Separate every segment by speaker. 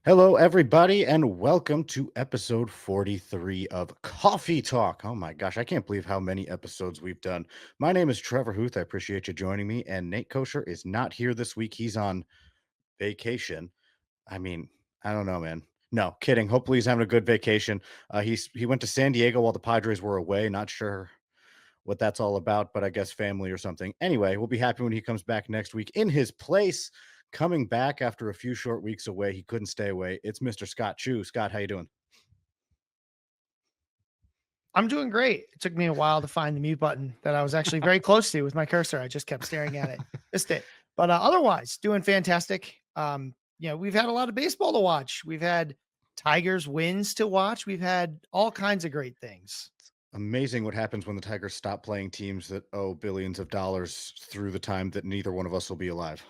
Speaker 1: Hello, everybody, and welcome to episode 43 of Coffee Talk. Oh my gosh, I can't believe how many episodes we've done. My name is Trevor Huth. I appreciate you joining me. And Nate Kosher is not here this week. He's on vacation. I mean, I don't know, man. No, kidding. Hopefully, he's having a good vacation. He went to San Diego while the Padres were away. Not sure what that's all about, but I guess family or something. Anyway, we'll be happy when he comes back next week. In his place, coming back after a few short weeks away, he couldn't stay away. It's Mr. Scott Chu. Scott, how you doing?
Speaker 2: I'm doing great. It took me a while to find the mute button that I was actually very close to with my cursor. I just kept staring at it. Missed it. But otherwise, doing fantastic. We've had a lot of baseball to watch. We've had Tigers wins to watch. We've had all kinds of great things.
Speaker 1: Amazing what happens when the Tigers stop playing teams that owe billions of dollars through the time that neither one of us will be alive.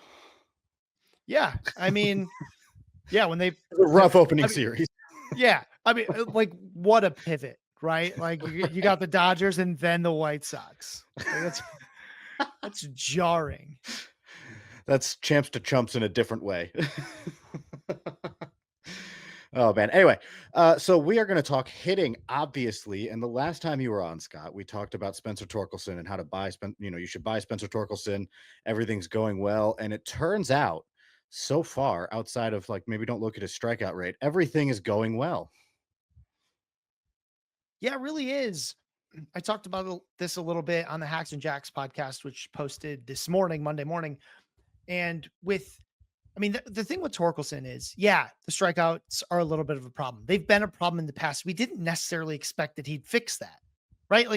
Speaker 2: Yeah. I mean, yeah, when they
Speaker 1: It's a
Speaker 2: the
Speaker 1: rough opening
Speaker 2: I mean,
Speaker 1: series.
Speaker 2: yeah. I mean, like what a pivot, right? Like you got the Dodgers and then the White Sox. Like, that's jarring.
Speaker 1: That's champs to chumps in a different way. Oh man. Anyway, so we are going to talk hitting, obviously. And the last time you were on, Scott, we talked about Spencer Torkelson and how to buy. You should buy Spencer Torkelson. Everything's going well, and it turns out, so far, outside of like maybe don't look at his strikeout rate, everything is going well.
Speaker 2: Yeah, it really is. I talked about this a little bit on the Hacks and Jacks podcast, which posted this morning, Monday morning. And the thing with Torkelson is, yeah, the strikeouts are a little bit of a problem. They've been a problem in the past. We didn't necessarily expect that he'd fix that, right?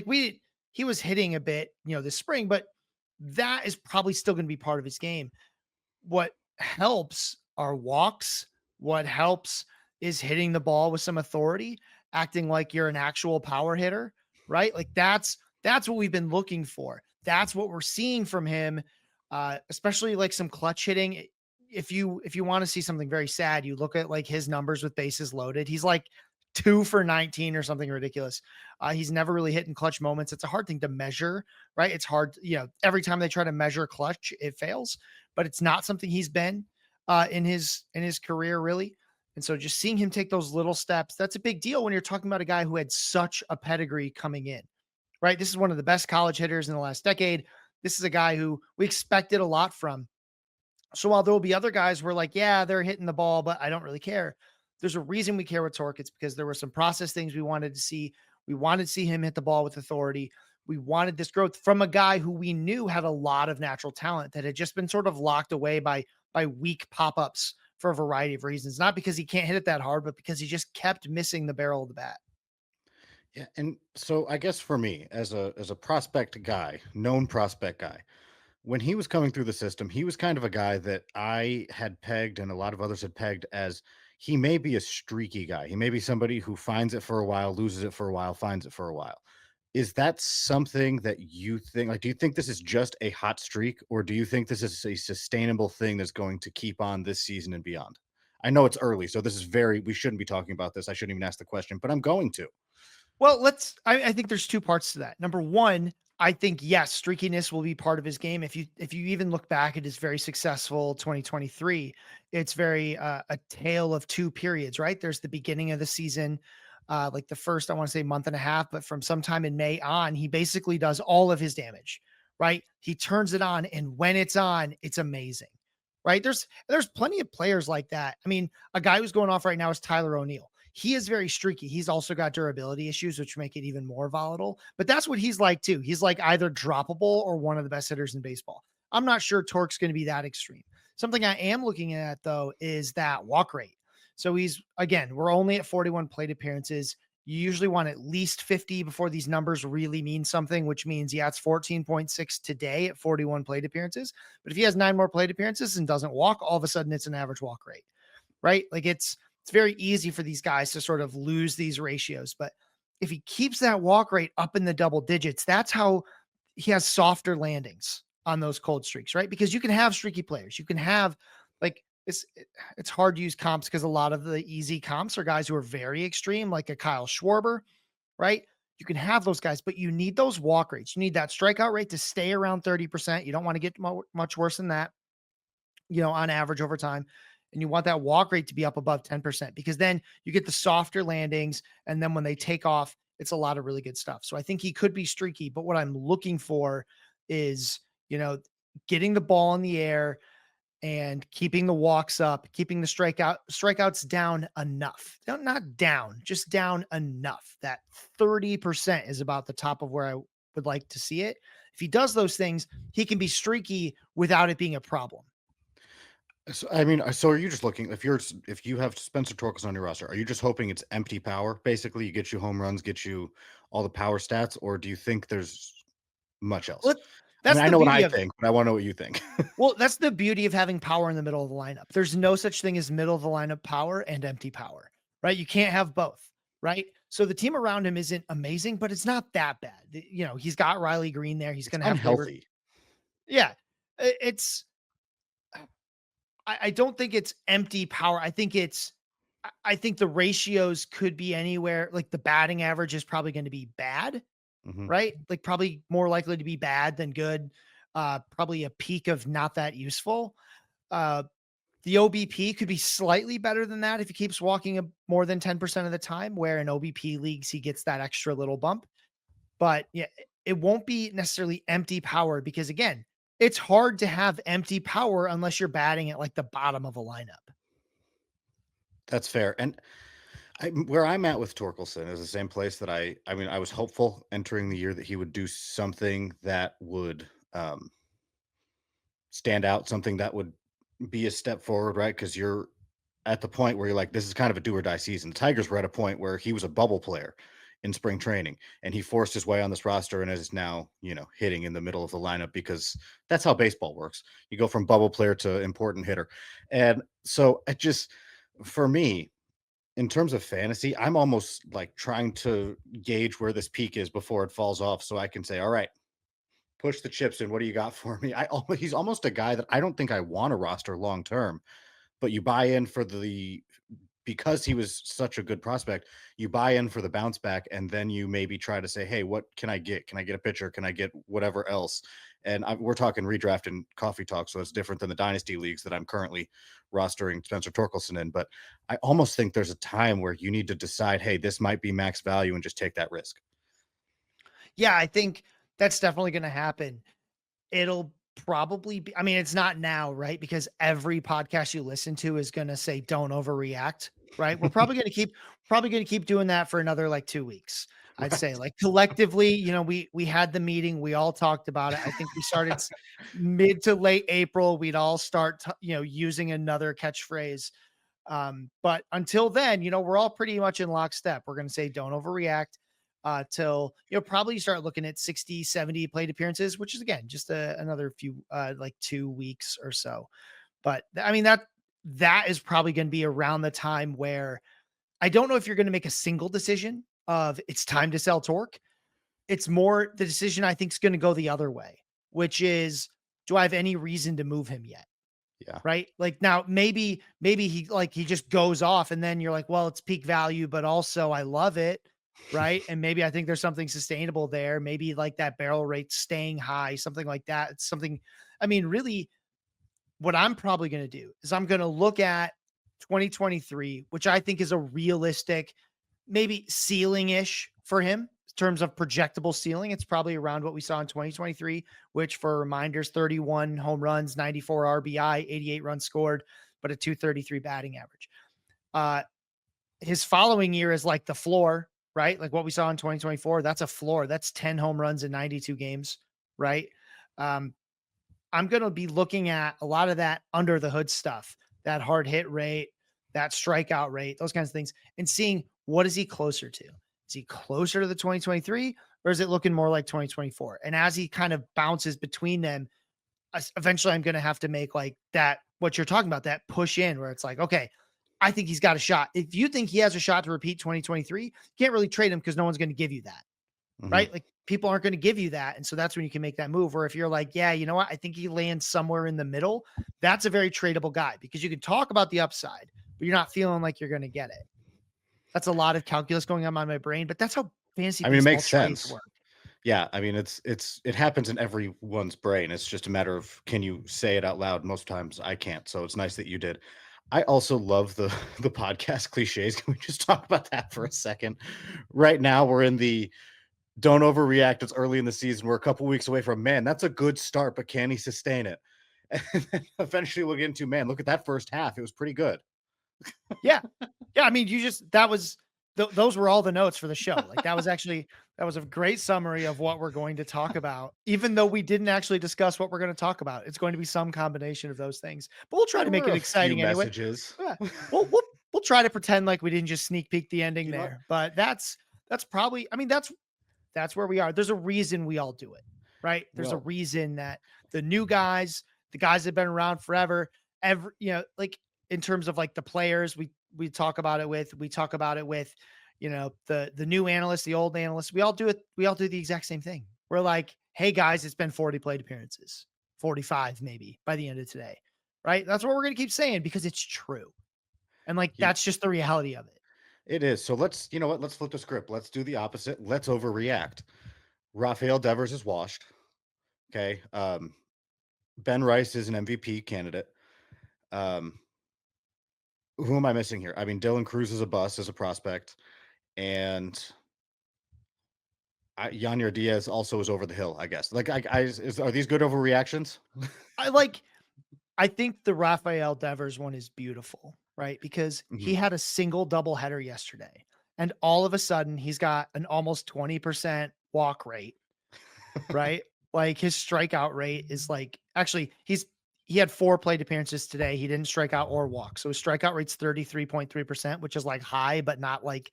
Speaker 2: He was hitting a bit, this spring, but that is probably still going to be part of his game. What helps are walks. What helps is hitting the ball with some authority, acting like you're an actual power hitter, right? Like that's what we've been looking for. That's what we're seeing from him, especially like some clutch hitting. If you want to see something very sad, you look at like his numbers with bases loaded. He's like 2 for 19 or something ridiculous. He's never really hitting clutch moments. It's a hard thing to measure, right? It's hard, every time they try to measure clutch, it fails, but it's not something he's been in his career really. And so just seeing him take those little steps, that's a big deal when you're talking about a guy who had such a pedigree coming in, right? This is one of the best college hitters in the last decade. This is a guy who we expected a lot from. So while there will be other guys who are like, yeah, they're hitting the ball, but I don't really care. There's a reason we care with Torque. It's because there were some process things we wanted to see. We wanted to see him hit the ball with authority. We wanted this growth from a guy who we knew had a lot of natural talent that had just been sort of locked away by weak pop-ups for a variety of reasons. Not because he can't hit it that hard, but because he just kept missing the barrel of the bat.
Speaker 1: Yeah, and so I guess for me, as a prospect guy, known prospect guy, when he was coming through the system, he was kind of a guy that I had pegged and a lot of others had pegged as he may be a streaky guy. He may be somebody who finds it for a while, loses it for a while, finds it for a while. Is that something that you think, like, do you think this is just a hot streak, or do you think this is a sustainable thing that's going to keep on this season and beyond? I know it's early, so this is we shouldn't be talking about this. I shouldn't even ask the question, but I'm going to.
Speaker 2: Well, I think there's two parts to that. Number one, I think yes, streakiness will be part of his game. If you even look back at his very successful 2023, it's very a tale of two periods, right? There's the beginning of the season, like the first, I want to say month and a half, but from sometime in May on, he basically does all of his damage, right? He turns it on, and when it's on, it's amazing. Right. There's plenty of players like that. I mean, a guy who's going off right now is Tyler O'Neill. He is very streaky. He's also got durability issues, which make it even more volatile. But that's what he's like too. He's like either droppable or one of the best hitters in baseball. I'm not sure Torque's going to be that extreme. Something I am looking at though is that walk rate. So we're only at 41 plate appearances. You usually want at least 50 before these numbers really mean something, which means, yeah, it's 14.6 today at 41 plate appearances. But if he has 9 more plate appearances and doesn't walk, all of a sudden it's an average walk rate, right? Like it's very easy for these guys to sort of lose these ratios. But if he keeps that walk rate up in the double digits, that's how he has softer landings on those cold streaks, right? Because you can have streaky players. You can have like it's hard to use comps because a lot of the easy comps are guys who are very extreme, like a Kyle Schwarber, right? You can have those guys, but you need those walk rates. You need that strikeout rate to stay around 30%. You don't want to get much worse than that, on average over time. and you want that walk rate to be up above 10% because then you get the softer landings. And then when they take off, it's a lot of really good stuff. So I think he could be streaky, but what I'm looking for is, you know, getting the ball in the air and keeping the walks up, keeping the strikeouts down enough. Not down, just down enough. That 30% is about the top of where I would like to see it. If he does those things, he can be streaky without it being a problem.
Speaker 1: So, I mean, so are you just looking if you have Spencer Torkelson on your roster, are you just hoping it's empty power? Basically, you get you home runs, get you all the power stats, or do you think there's much else?
Speaker 2: Well,
Speaker 1: I mean,
Speaker 2: that's
Speaker 1: I
Speaker 2: the
Speaker 1: know what
Speaker 2: beauty
Speaker 1: I
Speaker 2: of
Speaker 1: think, but I want to know what you think.
Speaker 2: that's the beauty of having power in the middle of the lineup. There's no such thing as middle of the lineup power and empty power, right? You can't have both, right? So the team around him isn't amazing, but it's not that bad. He's got Riley Green there. He's
Speaker 1: It's
Speaker 2: going to have Gleyber.
Speaker 1: unhealthy.
Speaker 2: Yeah, it's. I don't think it's empty power. I think it's. I think the ratios could be anywhere. Like the batting average is probably going to be bad,
Speaker 1: Mhm.
Speaker 2: right? Like probably more likely to be bad than good. Probably a peak of not that useful. Uh, the OBP could be slightly better than that if he keeps walking more than 10% of the time, where in OBP leagues he gets that extra little bump. But yeah, it won't be necessarily empty power because again, it's hard to have empty power unless you're batting at like the bottom of a lineup.
Speaker 1: That's fair. And where I'm at with Torkelson is the same place that I mean, I was hopeful entering the year that he would do something that would stand out, something that would be a step forward, right? Because you're at the point where you're like, this is kind of a do or die season. The Tigers were at a point where he was a bubble player in spring training and he forced his way on this roster and is now, hitting in the middle of the lineup because that's how baseball works. You go from bubble player to important hitter. And so for me, in terms of fantasy, I'm almost like trying to gauge where this peak is before it falls off so I can say, all right, push the chips in. What do you got for me? He's almost a guy that I don't think I want to roster long term, but you buy in for the because he was such a good prospect, you buy in for the bounce back, and then you maybe try to say, "Hey, what can I get? Can I get a pitcher? Can I get whatever else?" And we're talking redraft and coffee talk, so it's different than the dynasty leagues that I'm currently rostering Spencer Torkelson in. But I almost think there's a time where you need to decide, "Hey, this might be max value," and just take that risk.
Speaker 2: Yeah, I think that's definitely going to happen. It'll probably be, I mean, it's not now, right? Because every podcast you listen to is going to say, don't overreact, right? We're probably going to keep doing that for another like 2 weeks. I'd say
Speaker 1: Right?
Speaker 2: like collectively, we had the meeting, we all talked about it. I think we started mid to late April. We'd all start, using another catchphrase. But until then, we're all pretty much in lockstep. We're going to say, don't overreact till probably start looking at 60, 70 plate appearances, which is again just another few like 2 weeks or so. But I mean that is probably going to be around the time where I don't know if you're going to make a single decision of it's time to sell Torque. It's more the decision I think is going to go the other way, which is do I have any reason to move him yet?
Speaker 1: Yeah.
Speaker 2: Right? Like now maybe he just goes off and then you're like, well, it's peak value, but also I love it. Right. And maybe I think there's something sustainable there. Maybe like that barrel rate staying high, something like that. It's something, I mean, really what I'm probably going to do is I'm going to look at 2023, which I think is a realistic, maybe ceiling ish for him in terms of projectable ceiling. It's probably around what we saw in 2023, which for reminders, 31 home runs, 94 RBI, 88 runs scored, but a 233 batting average. Uh, his following year is like the floor, right? Like what we saw in 2024. That's a floor. That's 10 home runs in 92 games, right? Um, I'm going to be looking at a lot of that under the hood stuff, that hard hit rate, that strikeout rate, those kinds of things, and seeing what is he closer to? Is he closer to the 2023 or is it looking more like 2024? And as he kind of bounces between them, eventually I'm going to have to make like that, what you're talking about, that push in where it's like, okay, I think he's got a shot. If you think he has a shot to repeat 2023, you can't really trade him because no one's going to give you that.
Speaker 1: Mhm.
Speaker 2: Right? Like people aren't going to give you that. And so that's when you can make that move. Or if you're like, yeah, you know what? I think he lands somewhere in the middle. That's a very tradable guy because you can talk about the upside, but you're not feeling like you're going to get it. That's a lot of calculus going on in my brain, but that's how fantasy
Speaker 1: I mean, it
Speaker 2: baseball
Speaker 1: makes
Speaker 2: trades
Speaker 1: sense.
Speaker 2: work.
Speaker 1: Yeah, I mean, it happens in everyone's brain. It's just a matter of can you say it out loud? Most times I can't. So it's nice that you did. I also love the the podcast cliches. Can we just talk about that for a second? Right now, we're in the don't overreact. It's early in the season. We're a couple weeks away from man. That's a good start, but can he sustain it? And then eventually, we'll get into man. Look at that first half. It was pretty good.
Speaker 2: Yeah. Yeah, I mean, you just that was those were all the notes for the show. Like that was a great summary of what we're going to talk about, even though we didn't actually discuss what we're going to talk about. It's going to be some combination of those things, but we'll try to
Speaker 1: There
Speaker 2: make
Speaker 1: were
Speaker 2: it
Speaker 1: a few
Speaker 2: exciting anyway.
Speaker 1: messages.
Speaker 2: Yeah, we'll try to pretend like we didn't just sneak peek the ending
Speaker 1: You know what?
Speaker 2: there. But that's probably. I mean, that's where we are. There's a reason we all do it, right? There's a
Speaker 1: Well,
Speaker 2: reason that the new guys, the guys that have been around forever, like in terms of like the players, we talk about it with, the new analysts, the old analysts. We all do it. We all do the exact same thing. We're like, hey guys, it's been 40 plate appearances, 45 maybe by the end of today, right? That's what we're gonna keep saying because it's true, and like
Speaker 1: you,
Speaker 2: that's just the reality of it.
Speaker 1: it is. So let's, you know what? Let's flip the script. Let's do the opposite. Let's overreact. Rafael Devers is washed. Okay. Ben Rice is an MVP candidate. Um, who am I missing here? I mean, Dylan Cruz is a bust as a prospect, and Yanier Diaz also is over the hill. I guess. Like, are these good overreactions?
Speaker 2: I like I think the Rafael Devers one is beautiful, right? Because he
Speaker 1: Mhm.
Speaker 2: had a single double header yesterday, and all of a sudden he's got an almost 20% walk rate, right? Like his strikeout rate is like actually he had 4 plate appearances today. He didn't strike out or walk. So his strikeout rate's 33.3%, which is like high, but not like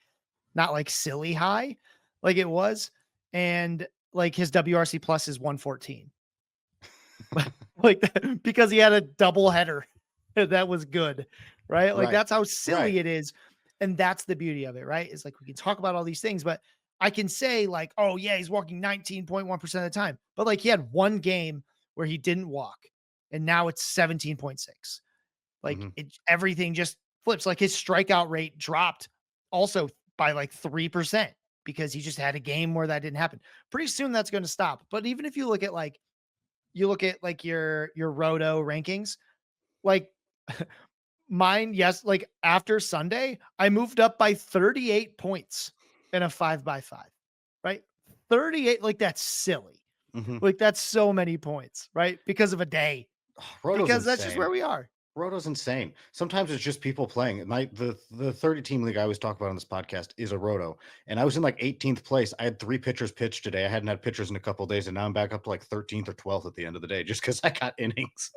Speaker 2: silly high like it was. And like his WRC plus is 114. Like because he had a double header that was good, right? Like
Speaker 1: Right.
Speaker 2: that's how
Speaker 1: Right.
Speaker 2: silly it is. And that's the beauty of it, right? It's like we can talk about all these things, but I can say, like, oh, yeah, he's walking 19.1% of the time. But like he had one game where he didn't walk, and now it's 17.6. Like
Speaker 1: Mhm.
Speaker 2: everything just flips. Like his strikeout rate dropped also by like 3% because he just had a game where that didn't happen. Pretty soon that's going to stop. But even if you look at like your roto rankings, like mine, yes, like after Sunday, I moved up by 38 points in a 5x5, right? 38, like that's silly.
Speaker 1: Mhm.
Speaker 2: Like that's so many points, right? Because of a day,
Speaker 1: Roto's
Speaker 2: because that's just
Speaker 1: insane.
Speaker 2: where we are.
Speaker 1: Roto's insane. Sometimes it's just people playing. The 30 team league I always talk about on this podcast is a roto. And I was in like 18th place. I had 3 pitchers pitched today. I hadn't had pitchers in a couple of days, and now I'm back up to like 13th or 12th at the end of the day just because I got innings.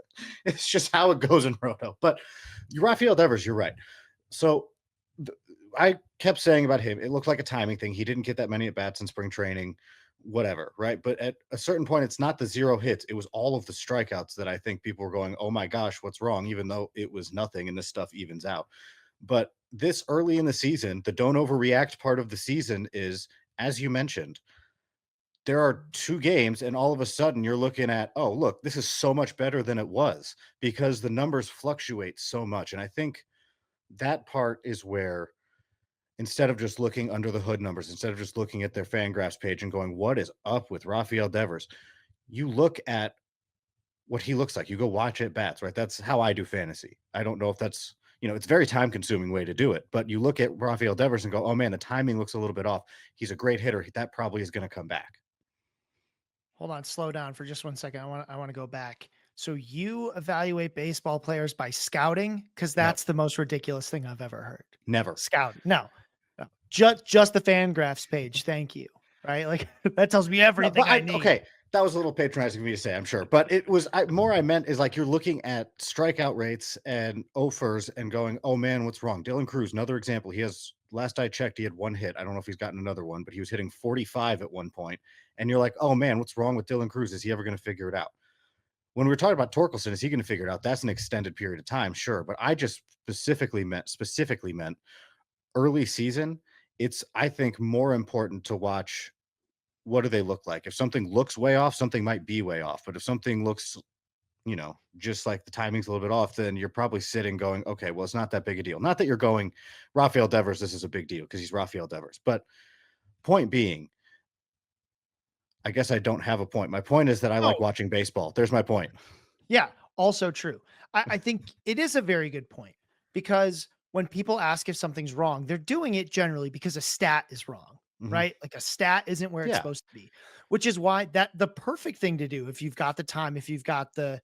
Speaker 1: It's just how it goes in roto. But Rafael Devers, you're right. So th- I kept saying about him, it looked like a timing thing. He didn't get that many at bats in spring training, whatever, right? But at a certain point, it's not the 0 hits. It was all of the strikeouts that I think people were going, oh my gosh, what's wrong? Even though it was nothing and this stuff evens out. But this early in the season, the don't overreact part of the season is, as you mentioned, there are 2 games, and all of a sudden you're looking at, oh, look, this is so much better than it was because the numbers fluctuate so much. And I think that part is where instead of just looking under the hood numbers, instead of just looking at their Fangraphs page and going, "What is up with Rafael Devers?" You look at what he looks like. You go watch at bats, right? That's how I do fantasy. I don't know if that's, it's a very time consuming way to do it, but you look at Rafael Devers and go, "Oh man, the timing looks a little bit off. He's a great hitter. That probably is going to come back."
Speaker 2: Hold on, slow down for just one second. I want to go back. So you evaluate baseball players by scouting because
Speaker 1: No,
Speaker 2: that's the most ridiculous thing I've ever heard.
Speaker 1: never.
Speaker 2: Scouting, no, no, just the fan graphs page. Thank you. Right, like that tells me
Speaker 1: No,
Speaker 2: everything
Speaker 1: but
Speaker 2: I need.
Speaker 1: okay, that was a little patronizing of me to say, I'm sure. But it was more I meant is like you're looking at strikeout rates and offers and going, oh man, what's wrong? Dylan Cruz, another example. He has last I checked, he had 1 hit. I don't know if he's gotten another one, but he was hitting 45 at one point. And you're like, oh man, what's wrong with Dylan Cruz? Is he ever going to figure it out? When we were talking about Torkelson, is he going to figure it out? That's an extended period of time, sure. But I just specifically meant early season. It's I think more important to watch what do they look like? If something looks way off, something might be way off. But if something looks, just like the timing's a little bit off, then you're probably sitting going, okay, well, it's not that big a deal. Not that you're going, Rafael Devers, this is a big deal because he's Rafael Devers. But point being, I guess I don't have a point. My point is that I like
Speaker 2: Oh,
Speaker 1: watching baseball. There's my point.
Speaker 2: yeah, also true. I think it is a very good point because when people ask if something's wrong, they're doing it generally because a stat is wrong,
Speaker 1: Mhm.
Speaker 2: right? Like a stat isn't where it's
Speaker 1: Yeah.
Speaker 2: supposed to be, which is why that the perfect thing to do if you've got the time, if you've got the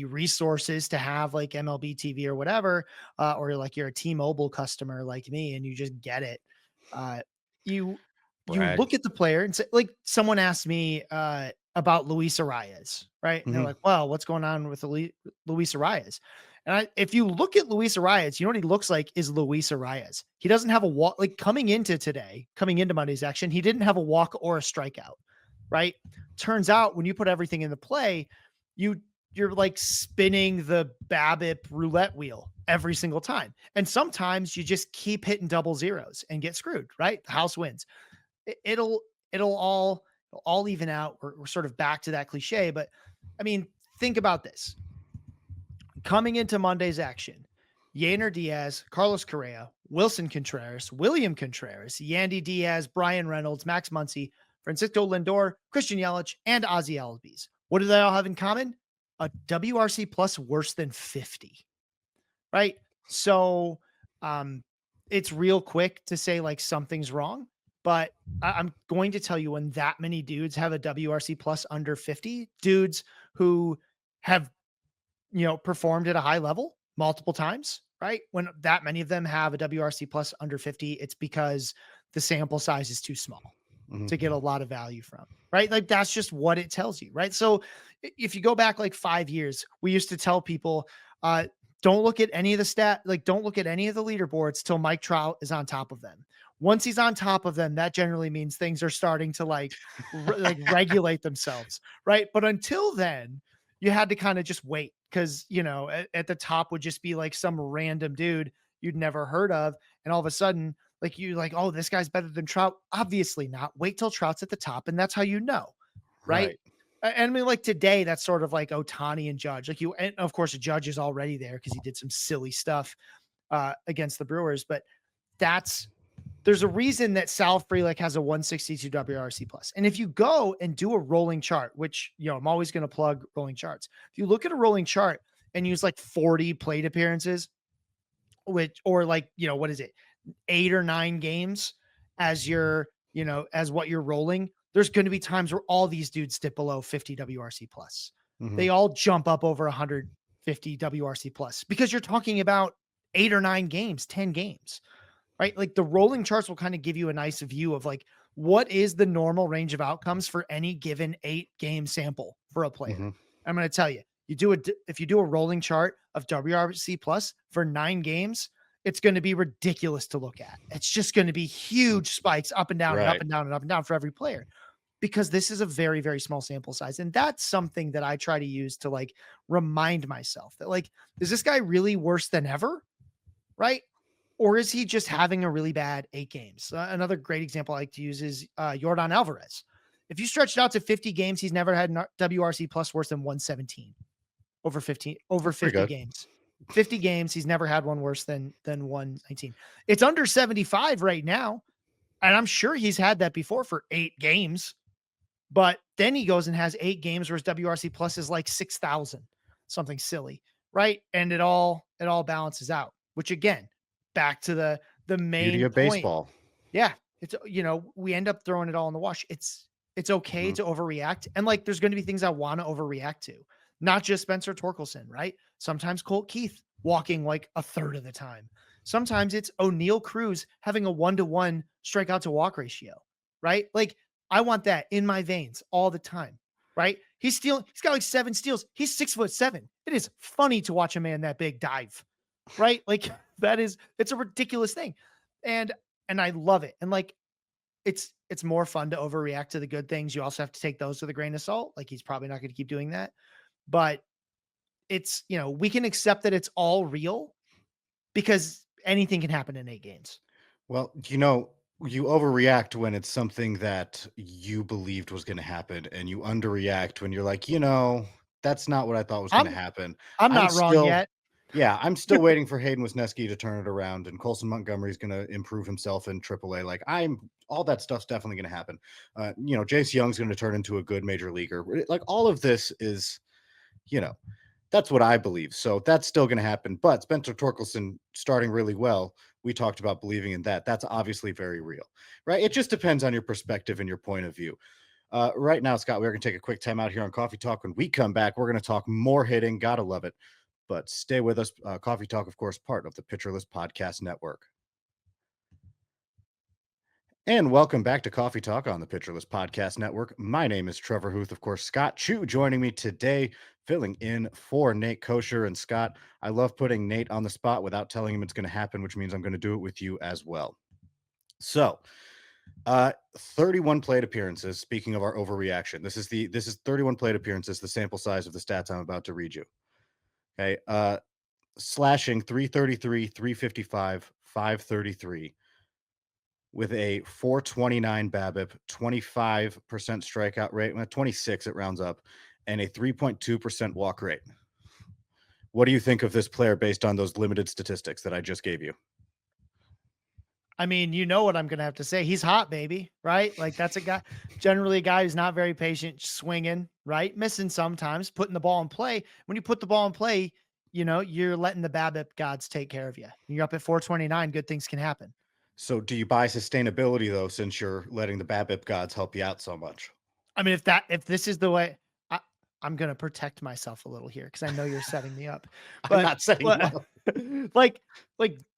Speaker 2: resources to have like MLB TV or whatever, or like you're a T-Mobile customer like me and you just get it. Uh, you you
Speaker 1: Brag.
Speaker 2: look at the player and say, like someone asked me about Luis Arias, right? And they're
Speaker 1: Mhm.
Speaker 2: like, "Well, what's going on with Luis Arias?" And if you look at Luis Arias, you know what he looks like is Luis Arias. He doesn't have a walk like coming into Monday's action, he didn't have a walk or a strikeout, right? Turns out when you put everything into play, you you're like spinning the BABIP roulette wheel every single time. And sometimes you just keep hitting double zeros and get screwed, right? The house wins. It, it'll it'll all even out. We're sort of back to that cliche, but I mean, think about this coming into Monday's action. Yainer Diaz, Carlos Correa, Wilson Contreras, William Contreras, Yandy Diaz, Brian Reynolds, Max Muncy, Francisco Lindor, Christian Yelich, and Ozzy Albies. What do they all have in common? A WRC plus worse than 50, right? So um, it's real quick to say like something's wrong, but I'm going to tell you when that many dudes have a WRC plus under 50, dudes who have performed at a high level multiple times, right? When that many of them have a WRC plus under 50, it's because the sample size is too small
Speaker 1: Mhm.
Speaker 2: to get a lot of value from, right? Like that's just what it tells you, right? So if you go back like 5 years, we used to tell people, don't look at any of the don't look at any of the leaderboards till Mike Trout is on top of them. Once he's on top of them, that generally means things are starting to like regulate themselves, right? But until then, you had to kind of just wait because at the top would just be like some random dude you'd never heard of, and all of a sudden like you like, oh, this guy's better than Trout. Obviously not. Wait till Trout's at the top, and that's how you know, right?
Speaker 1: Right.
Speaker 2: And I mean, like today, that's sort of like Otani and Judge. Like and of course, Judge is already there because he did some silly stuff against the Brewers. But that's there's a reason that Sal Frelick has a 162 WRC plus. And if you go and do a rolling chart, which I'm always going to plug rolling charts. If you look at a rolling chart and use like 40 plate appearances, which or like what is it, 8 or 9 games as as what you're rolling, there's going to be times where all these dudes dip below 50 WRC plus. They
Speaker 1: Mhm.
Speaker 2: all jump up over 150 WRC plus because you're talking about 8 or 9 games, 10 games, right? Like the rolling charts will kind of give you a nice view of like what is the normal range of outcomes for any given 8 game sample for a player.
Speaker 1: Mhm.
Speaker 2: I'm going to tell you, if you do a rolling chart of WRC plus for 9 games, it's going to be ridiculous to look at. It's just going to be
Speaker 1: Mm.
Speaker 2: huge spikes up and down and up
Speaker 1: Right.
Speaker 2: and down and up and down for every player because this is a very, very small sample size. And that's something that I try to use to like remind myself that like, is this guy really worse than ever? Right? Or is he just having a really bad 8 games? Another great example I like to use is Jordan Alvarez. If you stretch it out to 50 games, he's never had WRC plus worse than 117 over
Speaker 1: That's pretty
Speaker 2: 50
Speaker 1: good.
Speaker 2: games. 50 games, he's never had one worse than 119. It's under 75 right now, and I'm sure he's had that before for 8 games. But then he goes and has 8 games where his WRC plus is like 6,000, something silly, right? And it all balances out. Which again, back to the
Speaker 1: Beauty
Speaker 2: main
Speaker 1: of
Speaker 2: point.
Speaker 1: baseball.
Speaker 2: Yeah, it's we end up throwing it all in the wash. It's okay
Speaker 1: Mhm.
Speaker 2: to overreact, and like there's going to be things I want to overreact to, not just Spencer Torkelson, right? Sometimes Colt Keith walking like a third of the time. Sometimes it's O'Neal Cruz having a 1-to-1 strikeout to walk ratio, right? Like I want that in my veins all the time, right? He's got like 7 steals. He's 6'7". It is funny to watch a man that big dive, right? Like it's a ridiculous thing. And and I love it. And like it's more fun to overreact to the good things. You also have to take those with a grain of salt. Like he's probably not going to keep doing that. But it's, we can accept that it's all real because anything can happen in 8 games.
Speaker 1: Well, you overreact when it's something that you believed was going to happen, and you underreact when you're like, that's not what I thought was going to
Speaker 2: I'm
Speaker 1: happen.
Speaker 2: I'm
Speaker 1: I'm
Speaker 2: not wrong
Speaker 1: still,
Speaker 2: yet.
Speaker 1: yeah, I'm still waiting for Hayden Wesneski to turn it around, and Colson Montgomery's going to improve himself in AAA. Like, all that stuff's definitely going to happen. Jace Young's going to turn into a good major leaguer. Like, all of this is, you know, That's what I believe. So that's still going to happen. But Spencer Torkelson starting really well. We talked about believing in that. That's obviously very real, right? It just depends on your perspective and your point of view. Right now, Scott, we're going to take a quick time out here on Coffee Talk. When we come back, we're going to talk more hitting. Gotta love it. But stay with us. Coffee Talk, of course, part of the Pitcherless Podcast Network. And welcome back to Coffee Talk on the Pitcherless Podcast Network. My name is Trevor Huth. Of course, Scott Chu joining me today, filling in for Nate Kosher. And Scott, I love putting Nate on the spot without telling him it's going to happen, which means I'm going to do it with you as well. So, 31 plate appearances. Speaking of our overreaction, this is 31 plate appearances, the sample size of the stats I'm about to read you. Okay. Slashing 333, 355, 533 with a 429 BABIP, 25% strikeout rate, 26 it rounds up, and a 3.2% walk rate. What do you think of this player based on those limited statistics that I just gave you?
Speaker 2: I mean, you know what I'm going to have to say. He's hot, baby, right? Like that's generally a guy who's not very patient, swinging, right? Missing sometimes, putting the ball in play. When you put the ball in play, you're letting the BABIP gods take care of you. You're up at 429. Good things can happen.
Speaker 1: So do you buy sustainability though, since you're letting the BABIP gods help you out so much?
Speaker 2: I mean, if this is the way, I'm going to protect myself a little here because I know you're setting me up,
Speaker 1: I'm
Speaker 2: but
Speaker 1: not setting you up.
Speaker 2: like,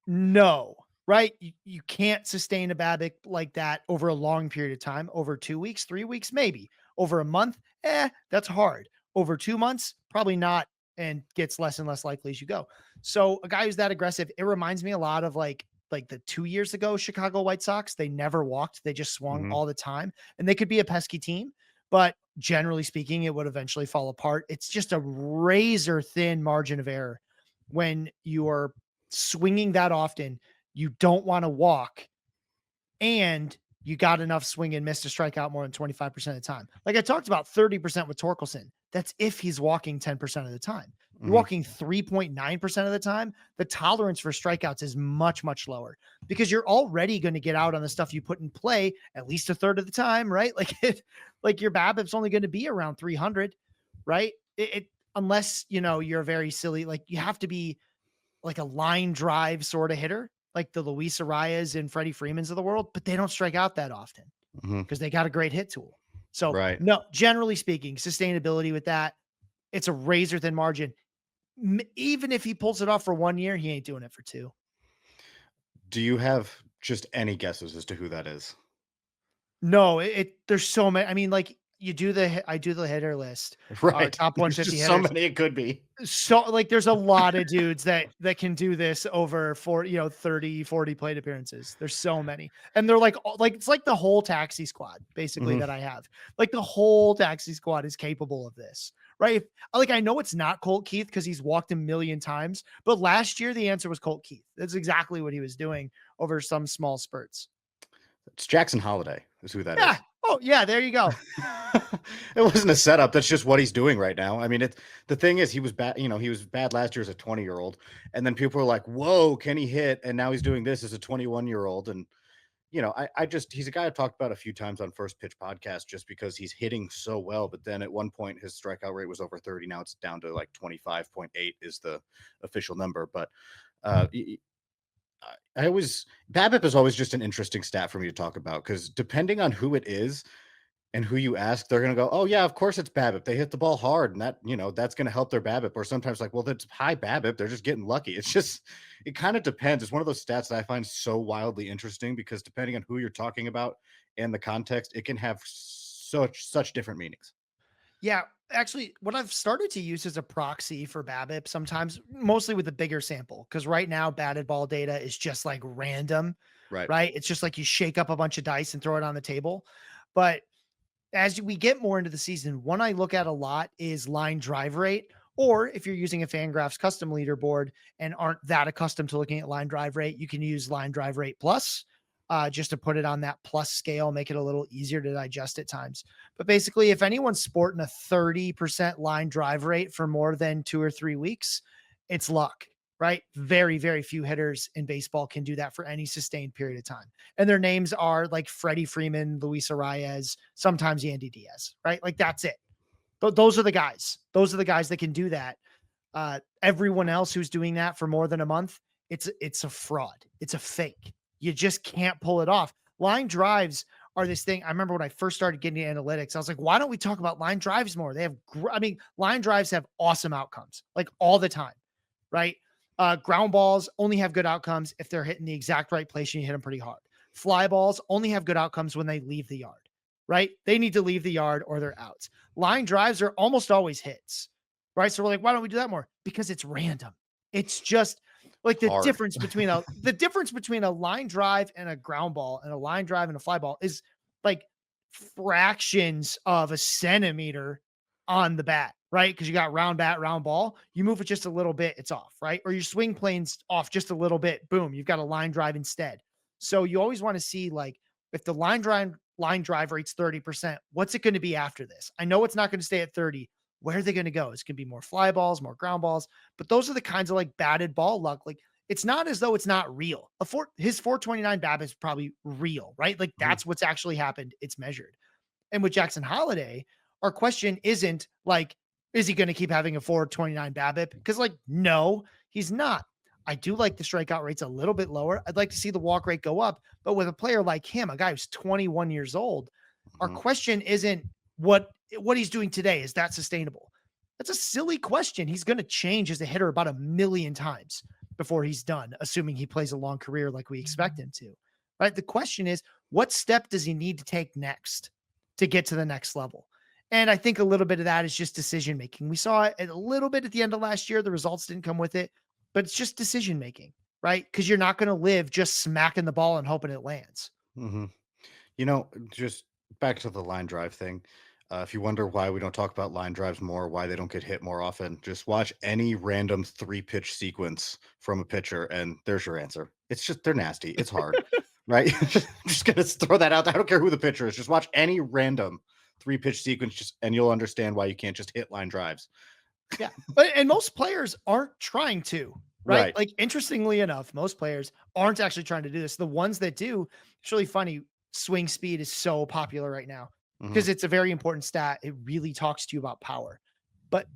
Speaker 2: no, right? You can't sustain a BABIP like that over a long period of time, over 2 weeks, 3 weeks, maybe over a month. That's hard. Over 2 months, probably not. And gets less and less likely as you go. So a guy who's that aggressive, it reminds me a lot of like the 2 years ago Chicago White Sox. They never walked. They just swung
Speaker 1: Mhm.
Speaker 2: all the time, and they could be a pesky team, but generally speaking, it would eventually fall apart. It's just a razor thin margin of error when you are swinging that often. You don't want to walk, and you got enough swing and miss to strike out more than 25% of the time. Like I talked about 30% with Torkelson. That's if he's walking 10% of the time. You're
Speaker 1: Mhm.
Speaker 2: walking 3.9% of the time. The tolerance for strikeouts is much, much lower because you're already going to get out on the stuff you put in play at least a third of the time, right? Like your BABIP's only going to be around 300, right? Unless, you're very silly, like you have to be like a line drive sort of hitter, like the Luis Arias and Freddie Freemans of the world, but they don't strike out that often
Speaker 1: Mhm.
Speaker 2: because they got a great hit tool. So,
Speaker 1: Right.
Speaker 2: no, generally speaking, sustainability with that, it's a razor thin margin. Even if he pulls it off for 1 year, he ain't doing it for two.
Speaker 1: Do you have just any guesses as to who that is?
Speaker 2: No, there's so many. I mean, like I do the hitter list, our
Speaker 1: Right.
Speaker 2: top
Speaker 1: There's
Speaker 2: 150
Speaker 1: just so
Speaker 2: hitters.
Speaker 1: many it could be.
Speaker 2: So like there's a lot of dudes that can do this over 30, 40 plate appearances. There's so many. And they're like it's like the whole taxi squad basically
Speaker 1: Mhm.
Speaker 2: that I have. Like the whole taxi squad is capable of this. Right? Like I know it's not Colt Keith because he's walked a million times, but last year the answer was Colt Keith. That's exactly what he was doing over some small spurts.
Speaker 1: It's Jackson Holiday is who that
Speaker 2: Yeah.
Speaker 1: is.
Speaker 2: Oh, yeah, there you go.
Speaker 1: It wasn't a setup. That's just what he's doing right now. I mean, the thing is he was bad, he was bad last year as a 20-year-old. And then people were like, whoa, can he hit? And now he's doing this as a 21-year-old. And I just he's a guy I've talked about a few times on First Pitch Podcast just because he's hitting so well. But then at one point his strikeout rate was over 30. Now it's down to like 25.8 is the official number. But uh I always BABIP is always just an interesting stat for me to talk about because depending on who it is and who you ask, they're gonna go, "Oh yeah, of course it's BABIP. They hit the ball hard, and that's gonna help their BABIP." Or sometimes like, "Well, that's high BABIP. They're just getting lucky." It's just it kind of depends. It's one of those stats that I find so wildly interesting because depending on who you're talking about and the context, it can have such different meanings.
Speaker 2: Yeah, actually, what I've started to use as a proxy for BABIP sometimes, mostly with the bigger sample, because right now batted ball data is just like random,
Speaker 1: Right.
Speaker 2: right? It's just like you shake up a bunch of dice and throw it on the table. But as we get more into the season, one I look at a lot is line drive rate. Or if you're using a Fangraphs custom leaderboard and aren't that accustomed to looking at line drive rate, you can use line drive rate plus, just to put it on that plus scale, make it a little easier to digest at times. But basically, if anyone's sporting a 30% line drive rate for more than 2 or 3 weeks, it's luck, right? Very, very few hitters in baseball can do that for any sustained period of time. And their names are like Freddie Freeman, Luis Arias, sometimes Yandy Diaz, right? Like that's it. Those are the guys. Those are the guys that can do that. Everyone else who's doing that for more than a month, it's a fraud. It's a fake. You just can't pull it off. Line drives are this thing. I remember when I first started getting into analytics, I was like, why don't we talk about line drives more? They have, I mean, line drives have awesome outcomes like all the time, right? Ground balls only have good outcomes if they're hitting the exact right place and you hit them pretty hard. Fly balls only have good outcomes when they leave the yard, right? They need to leave the yard or they're outs. Line drives are almost always hits, right? So we're like, why don't we do that more? Because it's random. It's just like
Speaker 1: Hard.
Speaker 2: the difference between a line drive and a ground ball and a line drive and a fly ball is like fractions of a centimeter on the bat, right? Because you got round bat, round ball. You move it just a little bit, it's off, right? Or your swing plane's off just a little bit, boom, you've got a line drive instead. So you always want to see like if the line drive rates 30%, what's it going to be after this? I know it's not going to stay at 30. Where are they going to go? It's going to be more fly balls, more ground balls, but those are the kinds of like batted ball luck. Like it's not as though it's not real. His 429 BABIP is probably real, right? Like
Speaker 1: Mhm.
Speaker 2: that's what's actually happened. It's measured. And with Jackson Holiday, our question isn't like, is he going to keep having a 429 BABIP? Because like, no, he's not. I do like the strikeout rates a little bit lower. I'd like to see the walk rate go up. But with a player like him, a guy who's 21 years old, our
Speaker 1: Mhm.
Speaker 2: question isn't what he's doing today. Is that sustainable? That's a silly question. He's going to change as a hitter about a million times before he's done, assuming he plays a long career like we expect him to. Right. The question is, what step does he need to take next to get to the next level? And I think a little bit of that is just decision making. We saw it a little bit at the end of last year. The results didn't come with it, but it's just decision making, right? Because you're not going to live just smacking the ball and hoping it lands.
Speaker 1: Mhm. Just back to the line drive thing. If you wonder why we don't talk about line drives more, why they don't get hit more often, just watch any random three pitch sequence from a pitcher, and there's your answer. It's just they're nasty. It's hard, right? Just gonna throw that out there. I don't care who the pitcher is. Just watch any random three pitch sequence, and you'll understand why you can't just hit line drives.
Speaker 2: Yeah. And most players aren't trying to, right?
Speaker 1: Right.
Speaker 2: Like, interestingly enough, most players aren't actually trying to do this. The ones that do, it's really funny. Swing speed is so popular right now
Speaker 1: Hmm.
Speaker 2: because it's a very important stat. It really talks to you about power. But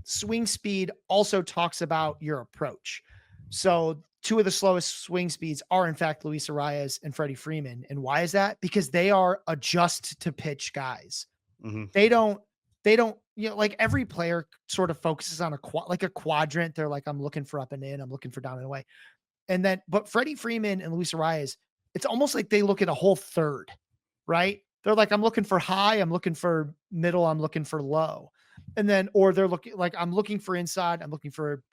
Speaker 2: swing speed also talks about your approach. So, two of the slowest swing speeds are, in fact, Luis Arias and Freddie Freeman. And why is that? Because they are adjust to pitch guys.
Speaker 1: Hmm.
Speaker 2: They don't they don't, like every player sort of focuses on like a quadrant. They're like, I'm looking for up and in, I'm looking for down and away. And then, but Freddie Freeman and Luis Arias, it's almost like they look at a whole third, right? They're like, I'm looking for high, I'm looking for middle, I'm looking for low. And then, or they're looking like, I'm looking for inside, I'm looking for,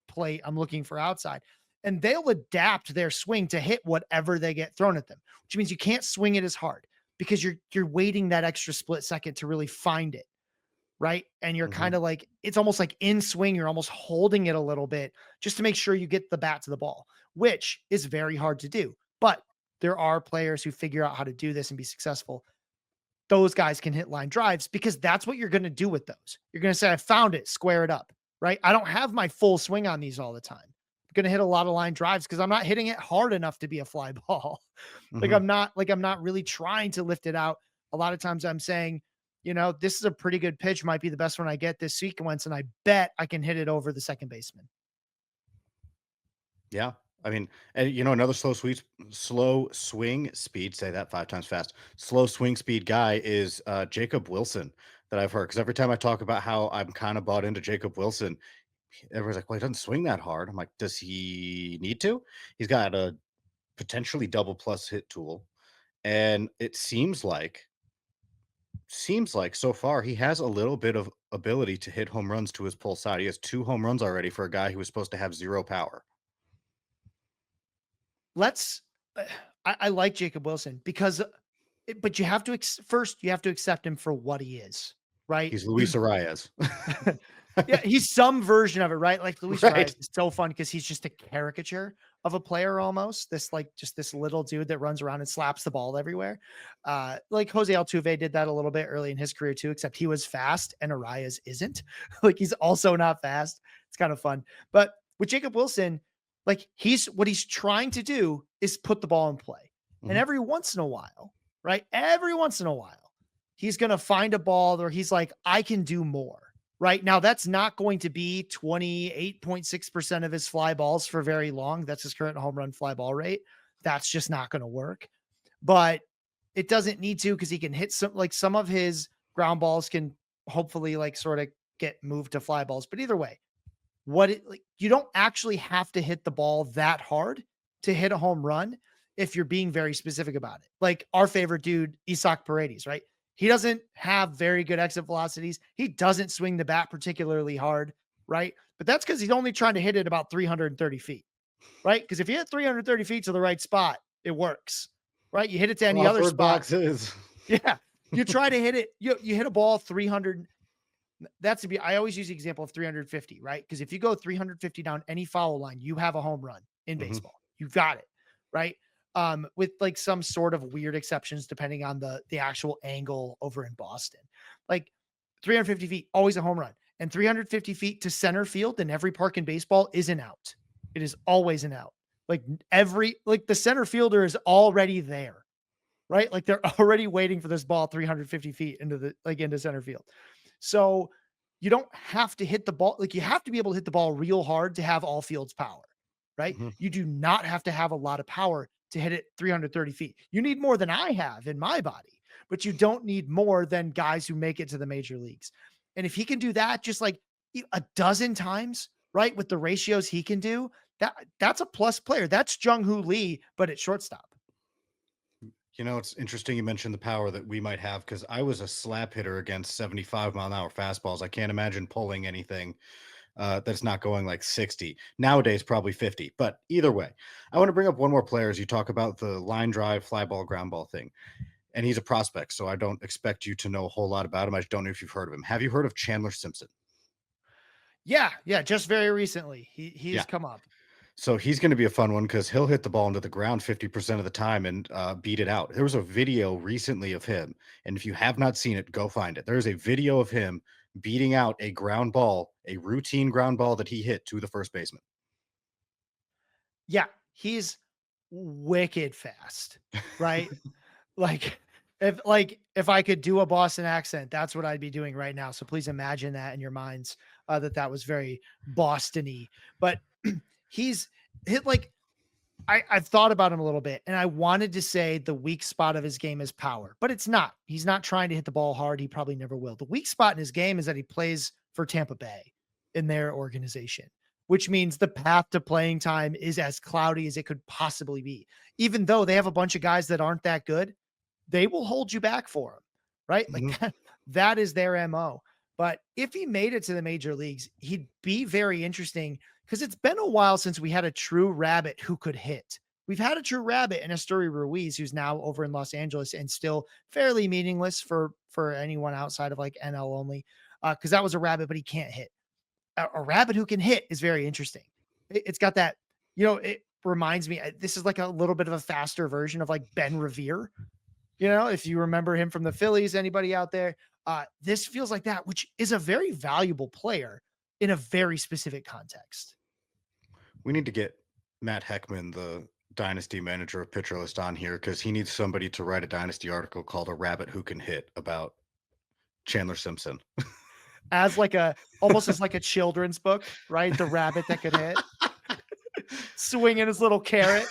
Speaker 2: plate, I'm looking for outside. And they'll adapt their swing to hit whatever they get thrown at them, which means you can't swing it as hard because you're waiting that extra split second to really find it, right? And you're
Speaker 1: Hmm.
Speaker 2: kind of like, it's almost like in swing, you're almost holding it a little bit just to make sure you get the bat to the ball, which is very hard to do. But there are players who figure out how to do this and be successful. Those guys can hit line drives because that's what you're going to do with those. You're going to say, I found it, square it up, right? I don't have my full swing on these all the time. I'm going to hit a lot of line drives because I'm not hitting it hard enough to be a fly ball.
Speaker 1: Hmm.
Speaker 2: I'm not really trying to lift it out. A lot of times I'm saying, this is a pretty good pitch, might be the best one I get this sequence, and I bet I can hit it over the second baseman.
Speaker 1: Yeah. I mean, and another slow swing speed, say that five times fast. Slow swing speed guy is Jacob Wilson that I've heard. Because every time I talk about how I'm kind of bought into Jacob Wilson, everyone's like, well, he doesn't swing that hard. I'm like, does he need to? He's got a potentially double plus hit tool. And it seems like so far he has a little bit of ability to hit home runs to his pull side. He has two home runs already for a guy who was supposed to have zero power.
Speaker 2: Let's. I like Jacob Wilson because, but you have to first you have to accept him for what he is, right?
Speaker 1: He's Luis Arias.
Speaker 2: Yeah, he's some version of it, right? Like Luis
Speaker 1: Right.
Speaker 2: Arias is so fun because he's just a caricature of a player almost. This like just this little dude that runs around and slaps the ball everywhere. Like Jose Altuve did that a little bit early in his career too, except he was fast and Arias isn't. Like he's also not fast. It's kind of fun. But with Jacob Wilson, like what he's trying to do is put the ball in play. And
Speaker 1: Mhm.
Speaker 2: every once in a while, right? Every once in a while, he's gonna find a ball where he's like, I can do more, right? Now, that's not going to be 28.6% of his fly balls for very long. That's his current home run fly ball rate. That's just not going to work. But it doesn't need to because he can hit some of his ground balls can hopefully like sort of get moved to fly balls. But either way, you don't actually have to hit the ball that hard to hit a home run if you're being very specific about it. Like our favorite dude, Isak Paredes, right? He doesn't have very good exit velocities. He doesn't swing the bat particularly hard, right? But that's because he's only trying to hit it about 330 feet, right? Because if you hit 330 feet to the right spot, it works, right? You hit it to any other
Speaker 1: Crawford
Speaker 2: spot.
Speaker 1: boxes.
Speaker 2: Yeah. You try to hit it, you hit a ball 300. That's to be, I always use the example of 350, right? Because if you go 350 down any foul line, you have a home run in
Speaker 1: Mhm.
Speaker 2: baseball. You've got it, right? With like some sort of weird exceptions depending on the actual angle over in Boston. Like 350 feet, always a home run. And 350 feet to center field in every park in baseball is an out. It is always an out. Like the center fielder is already there, right? Like they're already waiting for this ball 350 feet into center field. So you don't have to hit the ball. Like you have to be able to hit the ball real hard to have all fields power, right?
Speaker 1: Mhm.
Speaker 2: You do not have to have a lot of power to hit it 330 feet. You need more than I have in my body, but you don't need more than guys who make it to the major leagues. And if he can do that just like a dozen times, right, with the ratios he can do, that's a plus player. That's Jung Hoo Lee, but at shortstop.
Speaker 1: It's interesting you mentioned the power that we might have because I was a slap hitter against 75-mile-an-hour fastballs. I can't imagine pulling anything that's not going like 60. Nowadays, probably 50. But either way, I want to bring up one more player as you talk about the line drive, fly ball, ground ball thing. And he's a prospect, so I don't expect you to know a whole lot about him. I just don't know if you've heard of him. Have you heard of Chandler Simpson?
Speaker 2: Yeah, yeah, just very recently he's
Speaker 1: Yeah.
Speaker 2: come up.
Speaker 1: So he's going to be a fun one because he'll hit the ball into the ground 50% of the time and beat it out. There was a video recently of him. And if you have not seen it, go find it. There's a video of him beating out a ground ball, a routine ground ball that he hit to the first baseman.
Speaker 2: Yeah, he's wicked fast, right? Like if I could do a Boston accent, that's what I'd be doing right now. So please imagine that in your minds that was very Bostony. But he's hit like I've thought about him a little bit, and I wanted to say the weak spot of his game is power, but it's not. He's not trying to hit the ball hard. He probably never will. The weak spot in his game is that he plays for Tampa Bay in their organization, which means the path to playing time is as cloudy as it could possibly be. Even though they have a bunch of guys that aren't that good, they will hold you back for him, right?
Speaker 1: Mhm.
Speaker 2: Like that is their MO. But if he made it to the major leagues, he'd be very interesting because it's been a while since we had a true rabbit who could hit. We've had a true rabbit in Asturi Ruiz, who's now over in Los Angeles and still fairly meaningless for anyone outside of like NL only, because that was a rabbit, but he can't hit. A rabbit who can hit is very interesting. It's got that, it reminds me. This is like a little bit of a faster version of like Ben Revere. If you remember him from the Phillies, anybody out there, this feels like that, which is a very valuable player in a very specific context.
Speaker 1: We need to get Matt Heckman, the dynasty manager of Pitcher List, on here because he needs somebody to write a dynasty article called "A Rabbit Who Can Hit" about Chandler Simpson.
Speaker 2: As almost as like a children's book, right? The rabbit that could hit, swinging his little carrot.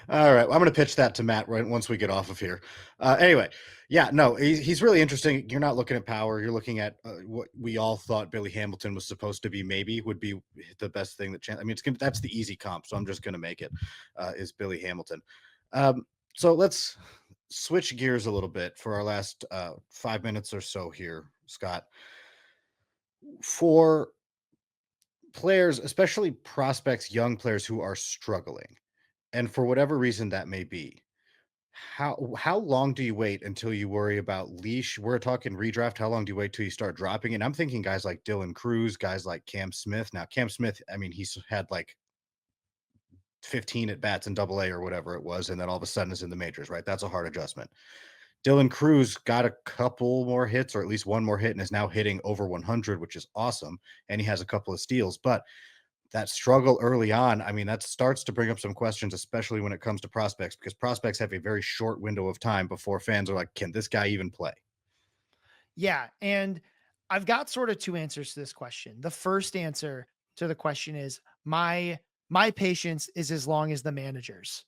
Speaker 1: All right, well, I'm going to pitch that to Matt right once we get off of here. Anyway, yeah, no, he's really interesting. You're not looking at power. You're looking at what we all thought Billy Hamilton was supposed to be. Maybe would be the best thing that. I mean, that's the easy comp, so I'm just going to make it. Is Billy Hamilton? So let's switch gears a little bit for our last 5 minutes or so here, Scott. For players, especially prospects, young players who are struggling, and for whatever reason that may be, how long do you wait until you worry about leash? We're talking redraft. How long do you wait till you start dropping? And I'm thinking guys like Dylan Cruz, guys like Cam Smith. Now, Cam Smith, I mean, he's had like 15 at bats in double A or whatever it was, and then all of a sudden is in the majors, right? That's a hard adjustment. Dylan Cruz got a couple more hits, or at least one more hit, and is now hitting over 100, which is awesome. And he has a couple of steals, but that struggle early on, I mean, that starts to bring up some questions, especially when it comes to prospects, because prospects have a very short window of time before fans are like, can this guy even play?
Speaker 2: Yeah, and I've got sort of two answers to this question. The first answer to the question is my patience is as long as the manager's,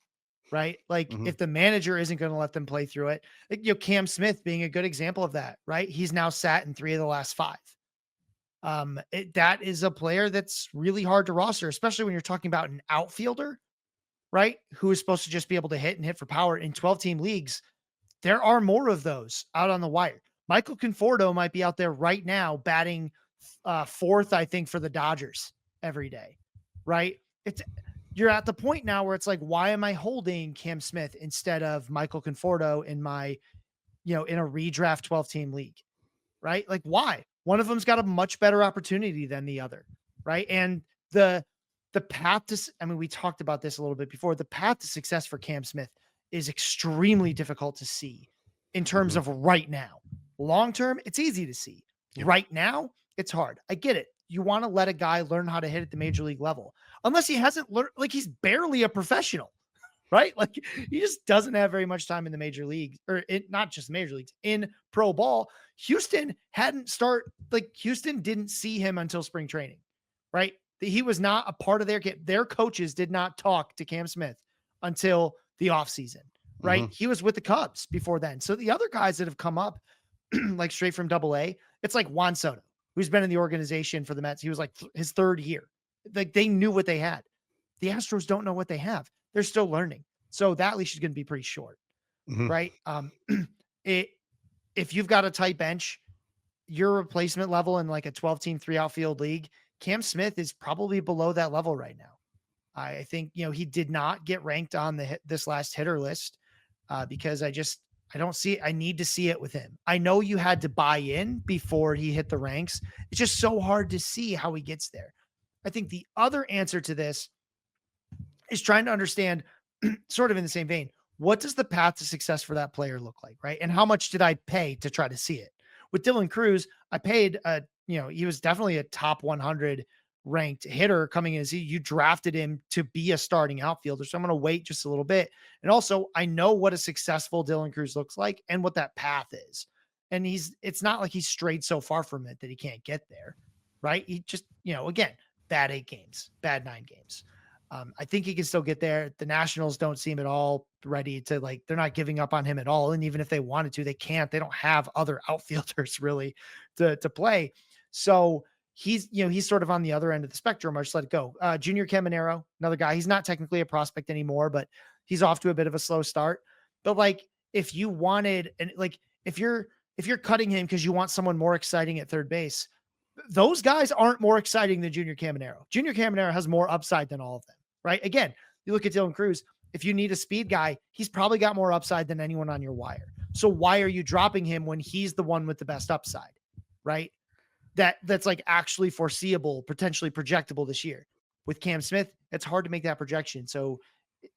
Speaker 2: right? Like
Speaker 1: Mhm.
Speaker 2: if the manager isn't going to let them play through it, like, Cam Smith being a good example of that, right? He's now sat in 3 of the last 5. That is a player that's really hard to roster, especially when you're talking about an outfielder, right? Who is supposed to just be able to hit and hit for power in 12-team leagues. There are more of those out on the wire. Michael Conforto might be out there right now batting 4th, I think, for the Dodgers every day, right? It's You're at the point now where it's like, why am I holding Cam Smith instead of Michael Conforto in my, in a redraft 12-team league, right? Like, why? One of them's got a much better opportunity than the other, right? And the the path to, I mean, we talked about this a little bit before. The path to success for Cam Smith is extremely difficult to see in terms
Speaker 1: Mhm.
Speaker 2: of right now. Long term, it's easy to see.
Speaker 1: Yep.
Speaker 2: Right now, it's hard. I get it. You want to let a guy learn how to hit at the major league level, unless he hasn't learned, like he's barely a professional, right? Like he just doesn't have very much time in the major leagues, or not just major leagues, in pro ball. Houston didn't see him until spring training, right? He was not a part of their coaches did not talk to Cam Smith until the offseason, right?
Speaker 1: Mhm.
Speaker 2: He was with the Cubs before then. So the other guys that have come up, like straight from double A, it's like Juan Soto, who's been in the organization for the Mets. He was like his 3rd year. Like they knew what they had. The Astros don't know what they have. They're still learning. So that leash is going to be pretty short,
Speaker 1: Mhm.
Speaker 2: right? It If you've got a tight bench, your replacement level in like a 12-team 3 outfield league, Cam Smith is probably below that level right now. I think, he did not get ranked on this last hitter list because I don't see it. I need to see it with him. I know you had to buy in before he hit the ranks. It's just so hard to see how he gets there. I think the other answer to this is trying to understand, sort of in the same vein, what does the path to success for that player look like, right? And how much did I pay to try to see it? With Dylan Cruz, I paid he was definitely a top 100 ranked hitter coming in. As you drafted him to be a starting outfielder, so I'm going to wait just a little bit. And also, I know what a successful Dylan Cruz looks like and what that path is. And it's not like he's strayed so far from it that he can't get there, right? He just, again, bad 8 games, bad 9 games. I think he can still get there. The Nationals don't seem at all ready to, like, they're not giving up on him at all. And even if they wanted to, they can't. They don't have other outfielders really to play. So he's sort of on the other end of the spectrum. I just let it go. Junior Caminero, another guy. He's not technically a prospect anymore, but he's off to a bit of a slow start. But like, if you wanted, and like, if you're cutting him because you want someone more exciting at third base, those guys aren't more exciting than Junior Caminero. Junior Caminero has more upside than all of them, right? Again, you look at Dylan Cruz. If you need a speed guy, he's probably got more upside than anyone on your wire. So why are you dropping him when he's the one with the best upside, right? That's like actually foreseeable, potentially projectable this year. With Cam Smith, it's hard to make that projection. So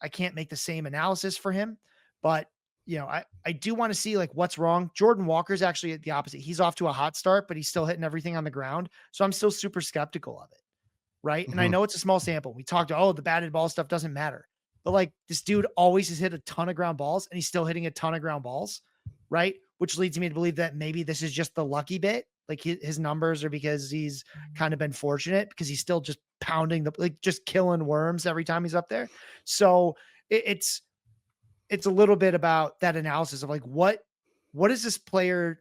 Speaker 2: I can't make the same analysis for him, but I do want to see like what's wrong. Jordan Walker's actually at the opposite. He's off to a hot start, but he's still hitting everything on the ground. So I'm still super skeptical of it. Right. And I
Speaker 1: Mhm.
Speaker 2: know it's a small sample. We talked, the batted ball stuff doesn't matter. But like this dude always has hit a ton of ground balls and he's still hitting a ton of ground balls. Right. Which leads me to believe that maybe this is just the lucky bit. Like his numbers are because he's kind of been fortunate because he's still just pounding like just killing worms every time he's up there. So it's a little bit about that analysis of like what is this player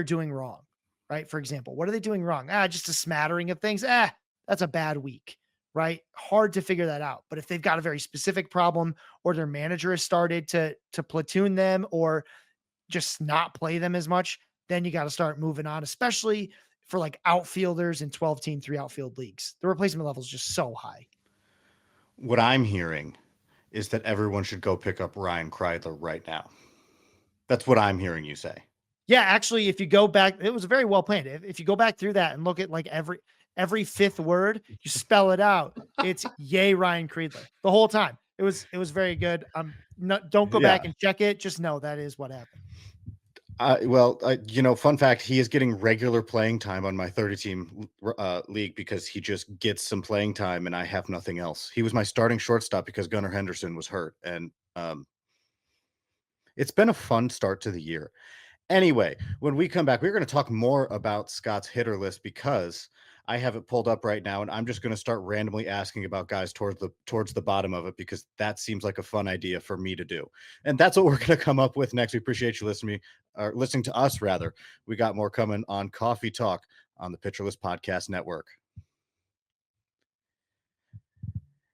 Speaker 2: doing wrong, right? For example, what are they doing wrong? Just a smattering of things. That's a bad week, right? Hard to figure that out. But if they've got a very specific problem, or their manager has started to platoon them, or just not play them as much, then you got to start moving on, especially for like outfielders in 12-team 3 outfield leagues. The replacement level is just so high.
Speaker 1: What I'm hearing is that everyone should go pick up Ryan Kreidler right now. That's what I'm hearing you say.
Speaker 2: Yeah, actually, if you go back, it was very well planned. If you go back through that and look at like every fifth word, you spell it out. It's yay Ryan Creedler the whole time. It was very good. Don't go back
Speaker 1: Yeah.
Speaker 2: and check it. Just know that is what happened.
Speaker 1: Fun fact, he is getting regular playing time on my 30-team league because he just gets some playing time and I have nothing else. He was my starting shortstop because Gunnar Henderson was hurt. And it's been a fun start to the year. Anyway, when we come back, we're going to talk more about Scott's hitter list because I have it pulled up right now, and I'm just going to start randomly asking about guys towards the bottom of it because that seems like a fun idea for me to do, and that's what we're going to come up with next. We appreciate you listening, or listening to us rather. We got more coming on Coffee Talk on the Pitcher List Podcast Network.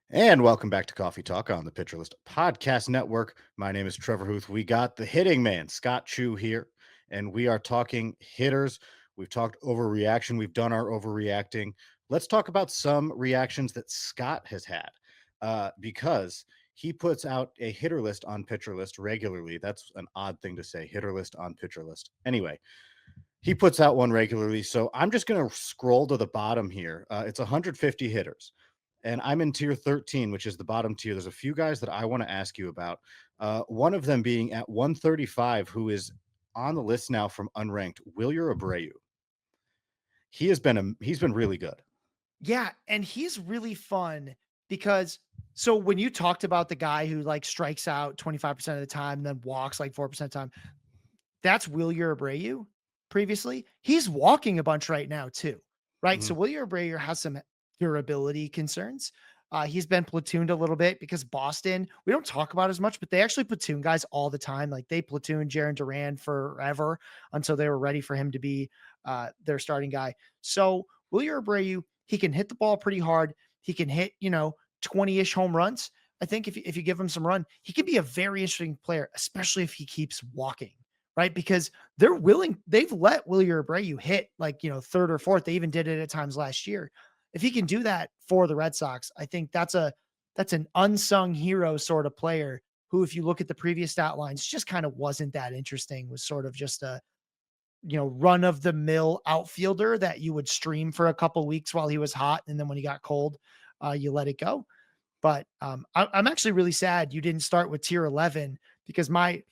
Speaker 1: And welcome back to Coffee Talk on the Pitcher List Podcast Network. My name is Trevor Huth. We got the hitting man, Scott Chu, here, and we are talking hitters. We've talked overreaction. We've done our overreacting. Let's talk about some reactions that Scott has had because he puts out a hitter list on pitcher list regularly. That's an odd thing to say, hitter list on pitcher list. Anyway, he puts out one regularly. So I'm just going to scroll to the bottom here. It's 150 hitters and I'm in tier 13, which is the bottom tier. There's a few guys that I want to ask you about. One of them being at 135, who is on the list now from unranked, Wilyer Abreu. He's been really good.
Speaker 2: Yeah, and he's really fun because so when you talked about the guy who like strikes out 25% of the time and then walks like 4% of the time, that's Wilyer Abreu previously. He's walking a bunch right now too, right?
Speaker 1: Mhm.
Speaker 2: So Wilyer Abreu has some durability concerns. He's been platooned a little bit because Boston, we don't talk about as much, but they actually platoon guys all the time. Like they platooned Jaron Duran forever until they were ready for him to be their starting guy. So Wilyer Abreu, he can hit the ball pretty hard. He can hit, 20-ish home runs. I think if you give him some run, he can be a very interesting player, especially if he keeps walking, right? Because they've let Wilyer Abreu hit like, third or fourth. They even did it at times last year. If he can do that for the Red Sox, I think that's an unsung hero sort of player who, if you look at the previous stat lines, just kind of wasn't that interesting, was sort of just a, run of the mill outfielder that you would stream for a couple weeks while he was hot. And then when he got cold, you let it go. But I'm actually really sad you didn't start with tier 11 because I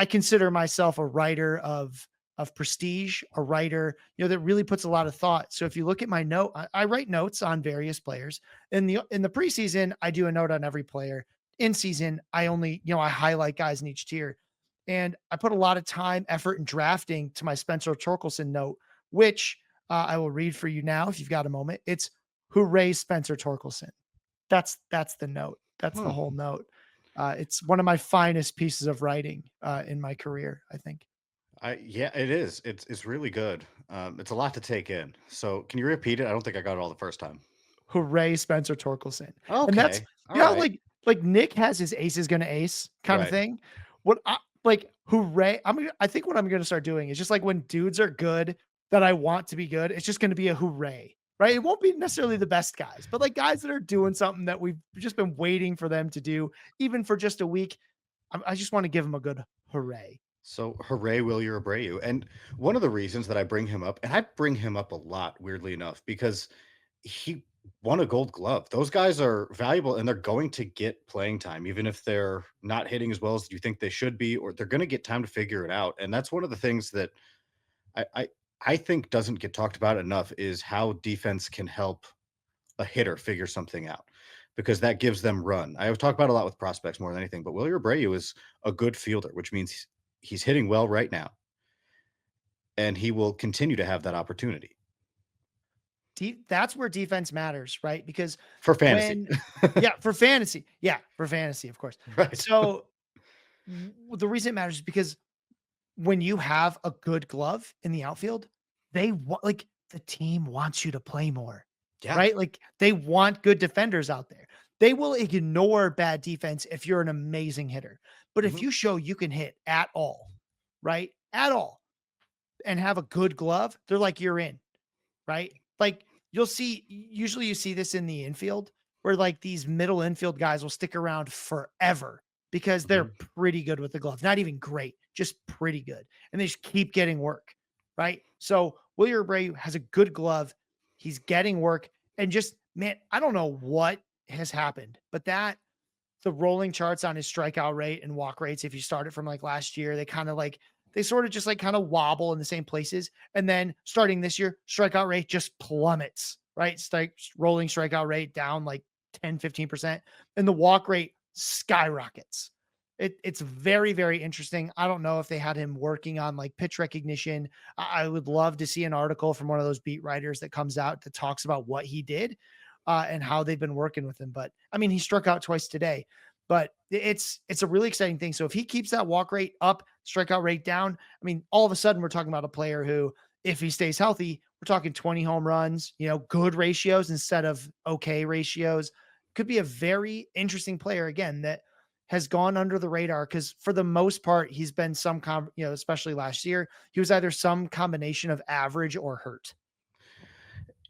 Speaker 2: consider myself a writer of prestige, a writer, that really puts a lot of thought. So if you look at my note, I write notes on various players. In the preseason, I do a note on every player. In season, I only, I highlight guys in each tier. And I put a lot of time, effort, and drafting to my Spencer Torkelson note, which I will read for you now if you've got a moment. It's hooray, Spencer Torkelson. That's the note. That's the
Speaker 1: Hmm.
Speaker 2: whole note. It's one of my finest pieces of writing in my career, I think.
Speaker 1: Yeah, it is. It's really good. It's a lot to take in. So can you repeat it? I don't think I got it all the first time.
Speaker 2: Hooray, Spencer Torkelson. And that's
Speaker 1: Okay. All
Speaker 2: yeah,
Speaker 1: right.
Speaker 2: like Nick has his ace is gonna ace kind of
Speaker 1: Right.
Speaker 2: thing. What I like hooray. I think what I'm gonna start doing is just like when dudes are good that I want to be good, it's just gonna be a hooray. Right. It won't be necessarily the best guys, but like guys that are doing something that we've just been waiting for them to do, even for just a week. I just want to give them a good hooray.
Speaker 1: So hooray, Wilyer Abreu. And one of the reasons that I bring him up, and I bring him up a lot, weirdly enough, because he won a gold glove. Those guys are valuable and they're going to get playing time, even if they're not hitting as well as you think they should be, or they're going to get time to figure it out. And that's one of the things that I, I I think doesn't get talked about enough is how defense can help a hitter figure something out because that gives them run. I talk about a lot with prospects more than anything, but Willie Abreu is a good fielder, which means he's hitting well right now, and he will continue to have that opportunity
Speaker 2: That's where defense matters, right? Because
Speaker 1: for fantasy.
Speaker 2: when, yeah, for fantasy, yeah, for fantasy, of course.
Speaker 1: Right.
Speaker 2: So the reason it matters is because when you have a good glove in the outfield, they want like the team wants you to play more,
Speaker 1: Yeah.
Speaker 2: right? Like they want good defenders out there. They will ignore bad defense if you're an amazing hitter. But if
Speaker 1: Mhm.
Speaker 2: you show you can hit at all, right? At all, and have a good glove, they're like, you're in, right? Like usually you see this in the infield where like these middle infield guys will stick around forever because they're
Speaker 1: Mhm.
Speaker 2: pretty good with the glove. Not even great, just pretty good. And they just keep getting work, right? So Wilyer Abreu has a good glove. He's getting work. And just, man, I don't know what has happened, but the rolling charts on his strikeout rate and walk rates, if you start it from like last year, they sort of just like kind of wobble in the same places. And then starting this year, strikeout rate just plummets, right? Rolling strikeout rate down like 10, 15%. And the walk rate skyrockets. It's very, very interesting. I don't know if they had him working on like pitch recognition. I would love to see an article from one of those beat writers that comes out that talks about what he did and how they've been working with him. But I mean, he struck out twice today, but it's a really exciting thing. So if he keeps that walk rate up, strikeout rate down, I mean, all of a sudden we're talking about a player who, if he stays healthy, we're talking 20 home runs, good ratios instead of okay ratios. Could be a very interesting player again that has gone under the radar because for the most part, he's been especially last year, he was either some combination of average or hurt.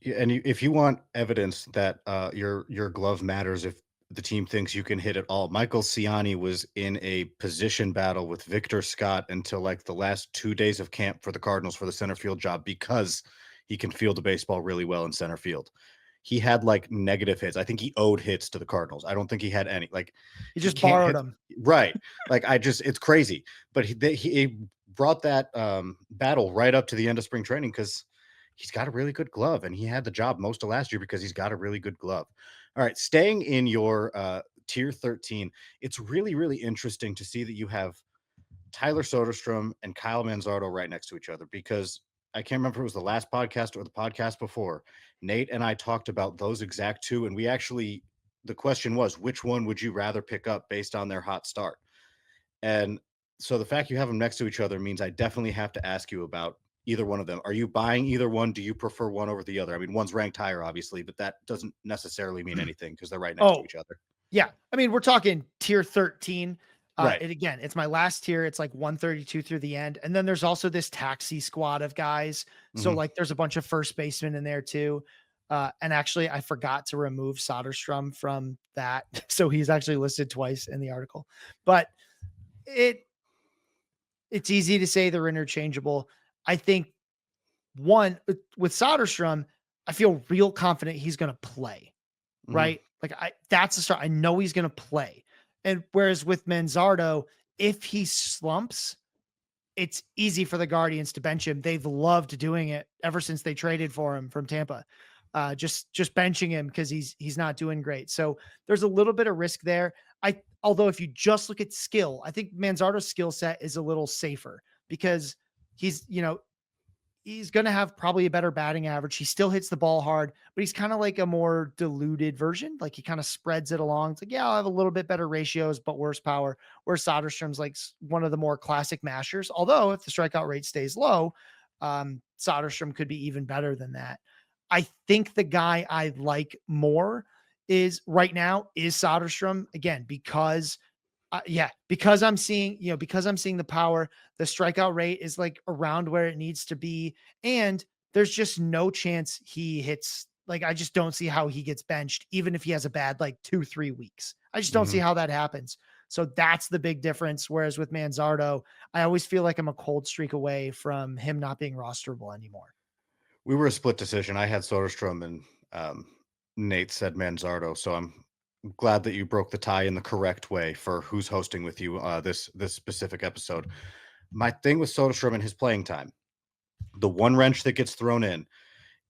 Speaker 1: Yeah, and if you want evidence that your glove matters, if the team thinks you can hit it all, Michael Ciani was in a position battle with Victor Scott until like the last 2 days of camp for the Cardinals for the center field job because he can field the baseball really well in center field. He had like negative hits. I think he owed hits to the Cardinals. I don't think he had any. Like
Speaker 2: He
Speaker 1: he
Speaker 2: just
Speaker 1: can't
Speaker 2: borrowed
Speaker 1: hit
Speaker 2: them.
Speaker 1: right. Like it's crazy. But he brought that battle right up to the end of spring training because he's got a really good glove, and he had the job most of last year because he's got a really good glove. All right, staying in your tier 13, it's really, really interesting to see that you have Tyler Soderstrom and Kyle Manzardo right next to each other because I can't remember if it was the last podcast or the podcast before. Nate and I talked about those exact two, and the question was, which one would you rather pick up based on their hot start? And so the fact you have them next to each other means I definitely have to ask you about either one of them. Are you buying either one? Do you prefer one over the other? I mean, one's ranked higher, obviously, but that doesn't necessarily mean anything because they're right next to
Speaker 2: Oh,
Speaker 1: each other.
Speaker 2: yeah. I mean, we're talking tier 13.
Speaker 1: Right.
Speaker 2: It's my last tier. It's like 132 through the end. And then there's also this taxi squad of guys. So
Speaker 1: Hmm.
Speaker 2: like there's a bunch of first basemen in there too. And actually I forgot to remove Soderstrom from that. So he's actually listed twice in the article. But it it's easy to say they're interchangeable. I think with Soderstrom, I feel real confident he's going to play,
Speaker 1: Hmm.
Speaker 2: right? Like that's the start. I know he's going to play. And whereas with Manzardo, if he slumps, it's easy for the Guardians to bench him. They've loved doing it ever since they traded for him from Tampa. Just benching him because he's not doing great. So there's a little bit of risk there. Although if you just look at skill, I think Manzardo's skill set is a little safer because he's he's going to have probably a better batting average. He still hits the ball hard, but he's kind of like a more diluted version. Like he kind of spreads it along. It's like, yeah, I'll have a little bit better ratios, but worse power. Where Soderstrom's like one of the more classic mashers. Although if the strikeout rate stays low, Soderstrom could be even better than that. I think the guy I like more is right now is Soderstrom again, because I'm seeing, because I'm seeing the power, the strikeout rate is like around where it needs to be. And there's just no chance he hits. Like, I just don't see how he gets benched, even if he has a bad, like 2, 3 weeks. I just don't see
Speaker 1: Hmm.
Speaker 2: how that happens. So that's the big difference. Whereas with Manzardo, I always feel like I'm a cold streak away from him not being rosterable anymore.
Speaker 1: We were a split decision. I had Soderstrom and Nate said Manzardo. So I'm glad that you broke the tie in the correct way for who's hosting with you this specific episode. My thing with Soderstrom and his playing time, the one wrench that gets thrown in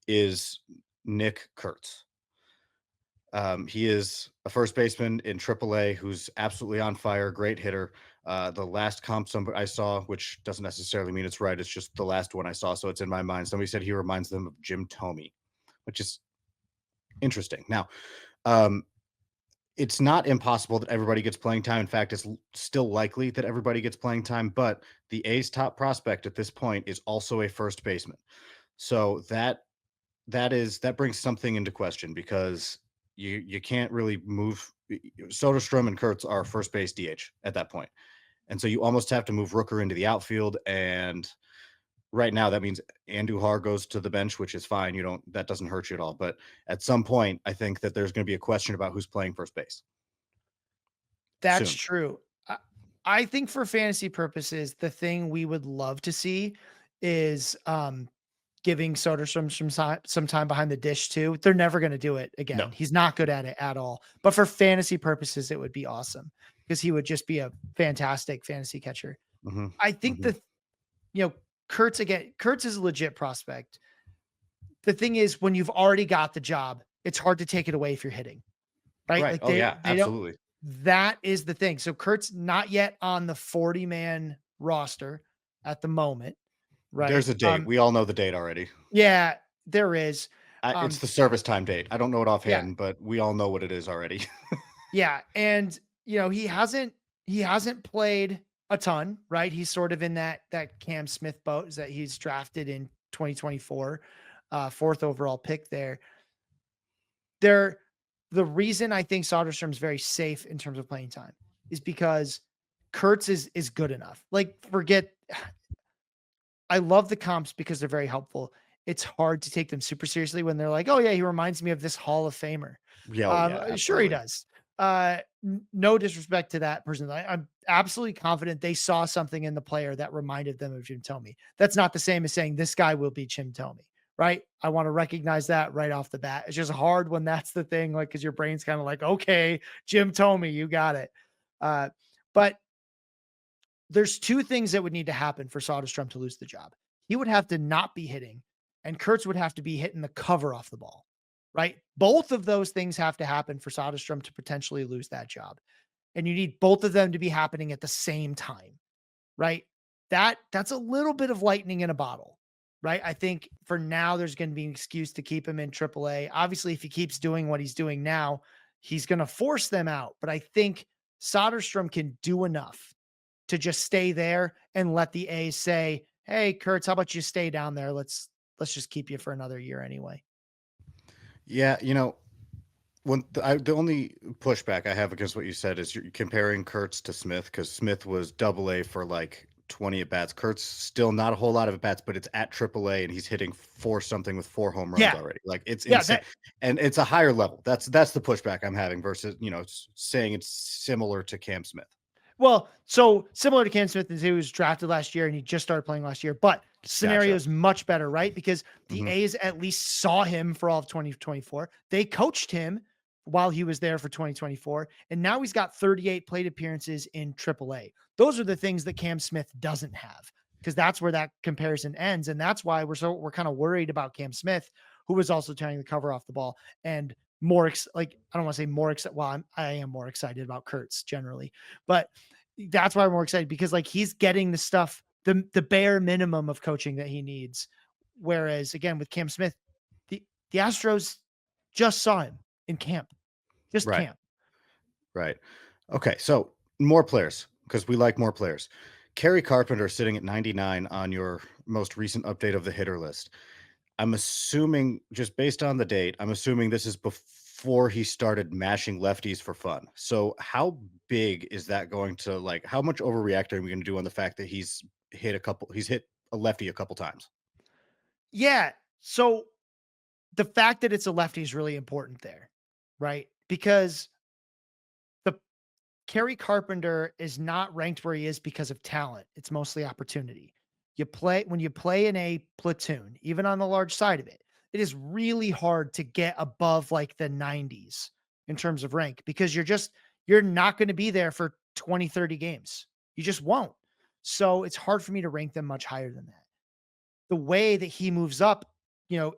Speaker 1: is Nick Kurtz. He is a first baseman in AAA who's absolutely on fire, great hitter. The last comp somebody I saw, which doesn't necessarily mean it's right, it's just the last one I saw, so it's in my mind. Somebody said he reminds them of Jim Thome, which is interesting. Now, um, it's not impossible that everybody gets playing time. In fact, it's still likely that everybody gets playing time, but the A's top prospect at this point is also a first baseman. So that brings something into question because you can't really move. Soderstrom and Kurtz are first base DH at that point, and so you almost have to move Rooker into the outfield. And right now, that means Andujar goes to the bench, which is fine. That doesn't hurt you at all. But at some point, I think that there's going to be a question about who's playing first base
Speaker 2: That's
Speaker 1: soon.
Speaker 2: true. I think for fantasy purposes, the thing we would love to see is giving Soderstrom some time behind the dish too. They're never going to do it
Speaker 1: No.
Speaker 2: again. He's not good at it at all. But for fantasy purposes, it would be awesome because he would just be a fantastic fantasy catcher.
Speaker 1: Hmm.
Speaker 2: I think
Speaker 1: Hmm.
Speaker 2: you know, Kurtz is a legit prospect. The thing is, when you've already got the job, it's hard to take it away if you're hitting, right?
Speaker 1: Right.
Speaker 2: Like
Speaker 1: Oh yeah.
Speaker 2: they don't
Speaker 1: Absolutely.
Speaker 2: That is the thing. So Kurt's not yet on the 40-man roster at the moment, right?
Speaker 1: There's a date. We all know the date already.
Speaker 2: Yeah, there is.
Speaker 1: It's
Speaker 2: Um,
Speaker 1: the service time date. I don't know it
Speaker 2: yeah,
Speaker 1: offhand, but we all know what it is already.
Speaker 2: yeah, and he hasn't played a ton, right? He's sort of in that Cam Smith boat, is that he's drafted in 2024, fourth overall pick there. There, the reason I think Soderstrom's very safe in terms of playing time is because Kurtz is good enough. Like, forget I love the comps because they're very helpful. It's hard to take them super seriously when they're like, "Oh yeah, he reminds me of this Hall of Famer."
Speaker 1: Yeah, oh yeah,
Speaker 2: Sure he
Speaker 1: absolutely.
Speaker 2: does. No disrespect to that person. I'm absolutely confident they saw something in the player that reminded them of Jim Tomey. That's not the same as saying this guy will be Jim Tomey, right? I want to recognize that right off the bat. It's just hard when that's the thing, like, because your brain's kind of like, okay, Jim Tomey, you got it. But there's two things that would need to happen for Soderstrom to lose the job. He would have to not be hitting, and Kurtz would have to be hitting the cover off the ball, right? Both of those things have to happen for Soderstrom to potentially lose that job. And you need both of them to be happening at the same time, right? That's a little bit of lightning in a bottle, right? I think for now there's going to be an excuse to keep him in AAA. Obviously, if he keeps doing what he's doing now, he's going to force them out. But I think Soderstrom can do enough to just stay there and let the A's say, "Hey, Kurtz, how about you stay down there? Let's just keep you for another year anyway."
Speaker 1: Yeah, the only pushback I have against what you said is you're comparing Kurtz to Smith because Smith was double A for like 20 at bats. Kurtz still not a whole lot of at bats, but it's at triple A and he's hitting four something with 4 home runs
Speaker 2: Yeah,
Speaker 1: already. Like it's
Speaker 2: yeah,
Speaker 1: insane. And it's a higher level. That's the pushback I'm having versus, saying it's similar to Cam Smith.
Speaker 2: well, so similar to Cam Smith, as he was drafted last year and he just started playing last year, but scenario
Speaker 1: Gotcha.
Speaker 2: is much better, right? Because the
Speaker 1: Hmm.
Speaker 2: A's at least saw him for all of 2024. They coached him while he was there for 2024, and now he's got 38 plate appearances in AAA. Those are the things that Cam Smith doesn't have, because that's where that comparison ends, and that's why we're kind of worried about Cam Smith, who was also tearing the cover off the ball and like, I don't want to say more excited. Well, I am more excited about Kurtz generally, but that's why I'm more excited, because like he's getting the stuff, the bare minimum of coaching that he needs. Whereas again with Cam Smith, the Astros just saw him in camp, just
Speaker 1: Right.
Speaker 2: camp.
Speaker 1: Right. Okay. So more players because we like more players. Kerry Carpenter sitting at 99 on your most recent update of the hitter list. I'm assuming, just based on the date, I'm assuming this is before he started mashing lefties for fun. So how big is that going to, like, how much overreacting are we going to do on the fact that he's hit a lefty a couple times?
Speaker 2: Yeah. So the fact that it's a lefty is really important there, right? Because the Kerry Carpenter is not ranked where he is because of talent. It's mostly opportunity. When you play in a platoon, even on the large side of it, it is really hard to get above like the 90s in terms of rank, because you're not going to be there for 20, 30 games. You just won't. So it's hard for me to rank them much higher than that. The way that he moves up,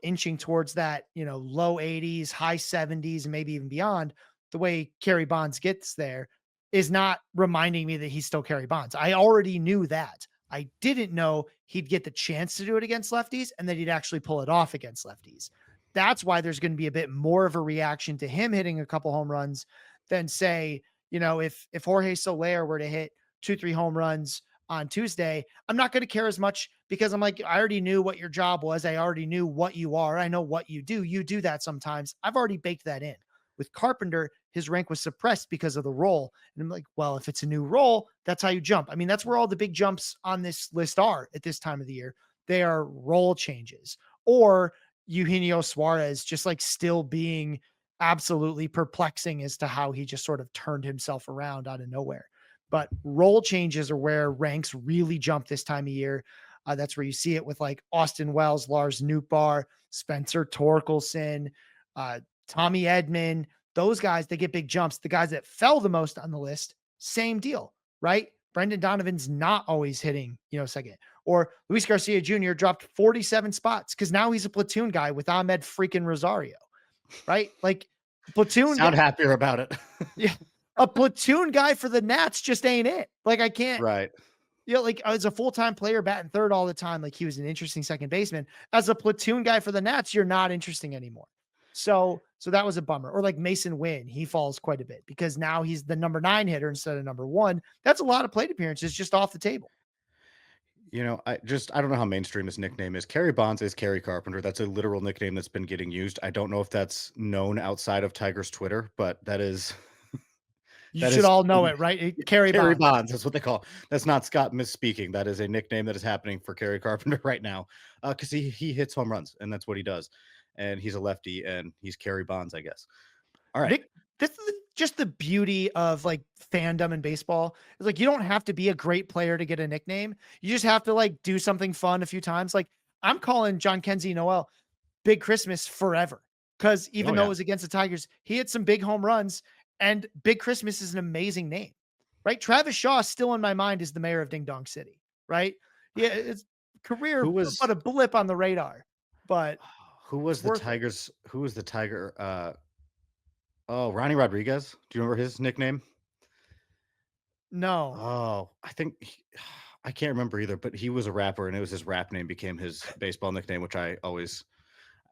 Speaker 2: inching towards that, low 80s, high 70s, and maybe even beyond, the way Kerry Bonds gets there is not reminding me that he's still Kerry Bonds. I already knew that. I didn't know he'd get the chance to do it against lefties and that he'd actually pull it off against lefties. That's why there's going to be a bit more of a reaction to him hitting a couple home runs than, say, if Jorge Soler were to hit 2, 3 home runs on Tuesday, I'm not going to care as much, because I'm like, I already knew what your job was. I already knew what you are. I know what you do. You do that sometimes. I've already baked that in. With Carpenter, his rank was suppressed because of the role. And I'm like, well, if it's a new role, that's how you jump. I mean, that's where all the big jumps on this list are at this time of the year. They are role changes, or Eugenio Suarez just like still being absolutely perplexing as to how he just sort of turned himself around out of nowhere. But role changes are where ranks really jump this time of year. That's where you see it with like Austin Wells, Lars Nootbaar, Spencer Torkelson, Tommy Edman. Those guys, they get big jumps. The guys that fell the most on the list, same deal, right? Brendan Donovan's not always hitting, second. Or Luis Garcia Jr. dropped 47 spots because now he's a platoon guy with Ahmed freaking Rosario, right? Like platoon,
Speaker 1: Sound happier about it.
Speaker 2: yeah. A platoon guy for the Nats just ain't it. Like, I can't,
Speaker 1: Right.
Speaker 2: like, as a full-time player batting third all the time, like, he was an interesting second baseman. As a platoon guy for the Nats, you're not interesting anymore. So that was a bummer. Or like Mason Wynn, he falls quite a bit because now he's the number 9 hitter instead of number 1. That's a lot of plate appearances just off the table.
Speaker 1: I don't know how mainstream his nickname is. Kerry Bonds is Kerry Carpenter. That's a literal nickname that's been getting used. I don't know if that's known outside of Tiger's Twitter, but that is
Speaker 2: You
Speaker 1: that
Speaker 2: should
Speaker 1: is
Speaker 2: all know it, right? Carry
Speaker 1: Kerry
Speaker 2: Bonds.
Speaker 1: Bonds. That's what they call. That's not Scott misspeaking. That is a nickname that is happening for Kerry Carpenter right now, because he hits home runs and that's what he does, and he's a lefty and he's Kerry Bonds, I guess. All right.
Speaker 2: Nick, this is just the beauty of like fandom in baseball. It's like you don't have to be a great player to get a nickname. You just have to like do something fun a few times. Like I'm calling John Kenzie Noel Big Christmas forever because
Speaker 1: Oh
Speaker 2: even though it
Speaker 1: yeah.
Speaker 2: was against the Tigers, he hit some big home runs. And Big Christmas is an amazing name, right? Travis Shaw still in my mind is the mayor of Ding Dong City, right? Yeah, it's
Speaker 1: Who
Speaker 2: career, but
Speaker 1: was
Speaker 2: a blip on the radar, but
Speaker 1: who was
Speaker 2: it's
Speaker 1: the
Speaker 2: worth it.
Speaker 1: Tigers? Who was the Tiger? Oh, Ronnie Rodriguez. Do you remember his nickname?
Speaker 2: No.
Speaker 1: Oh, I can't remember either, but he was a rapper, and it was his rap name became his baseball nickname, which I always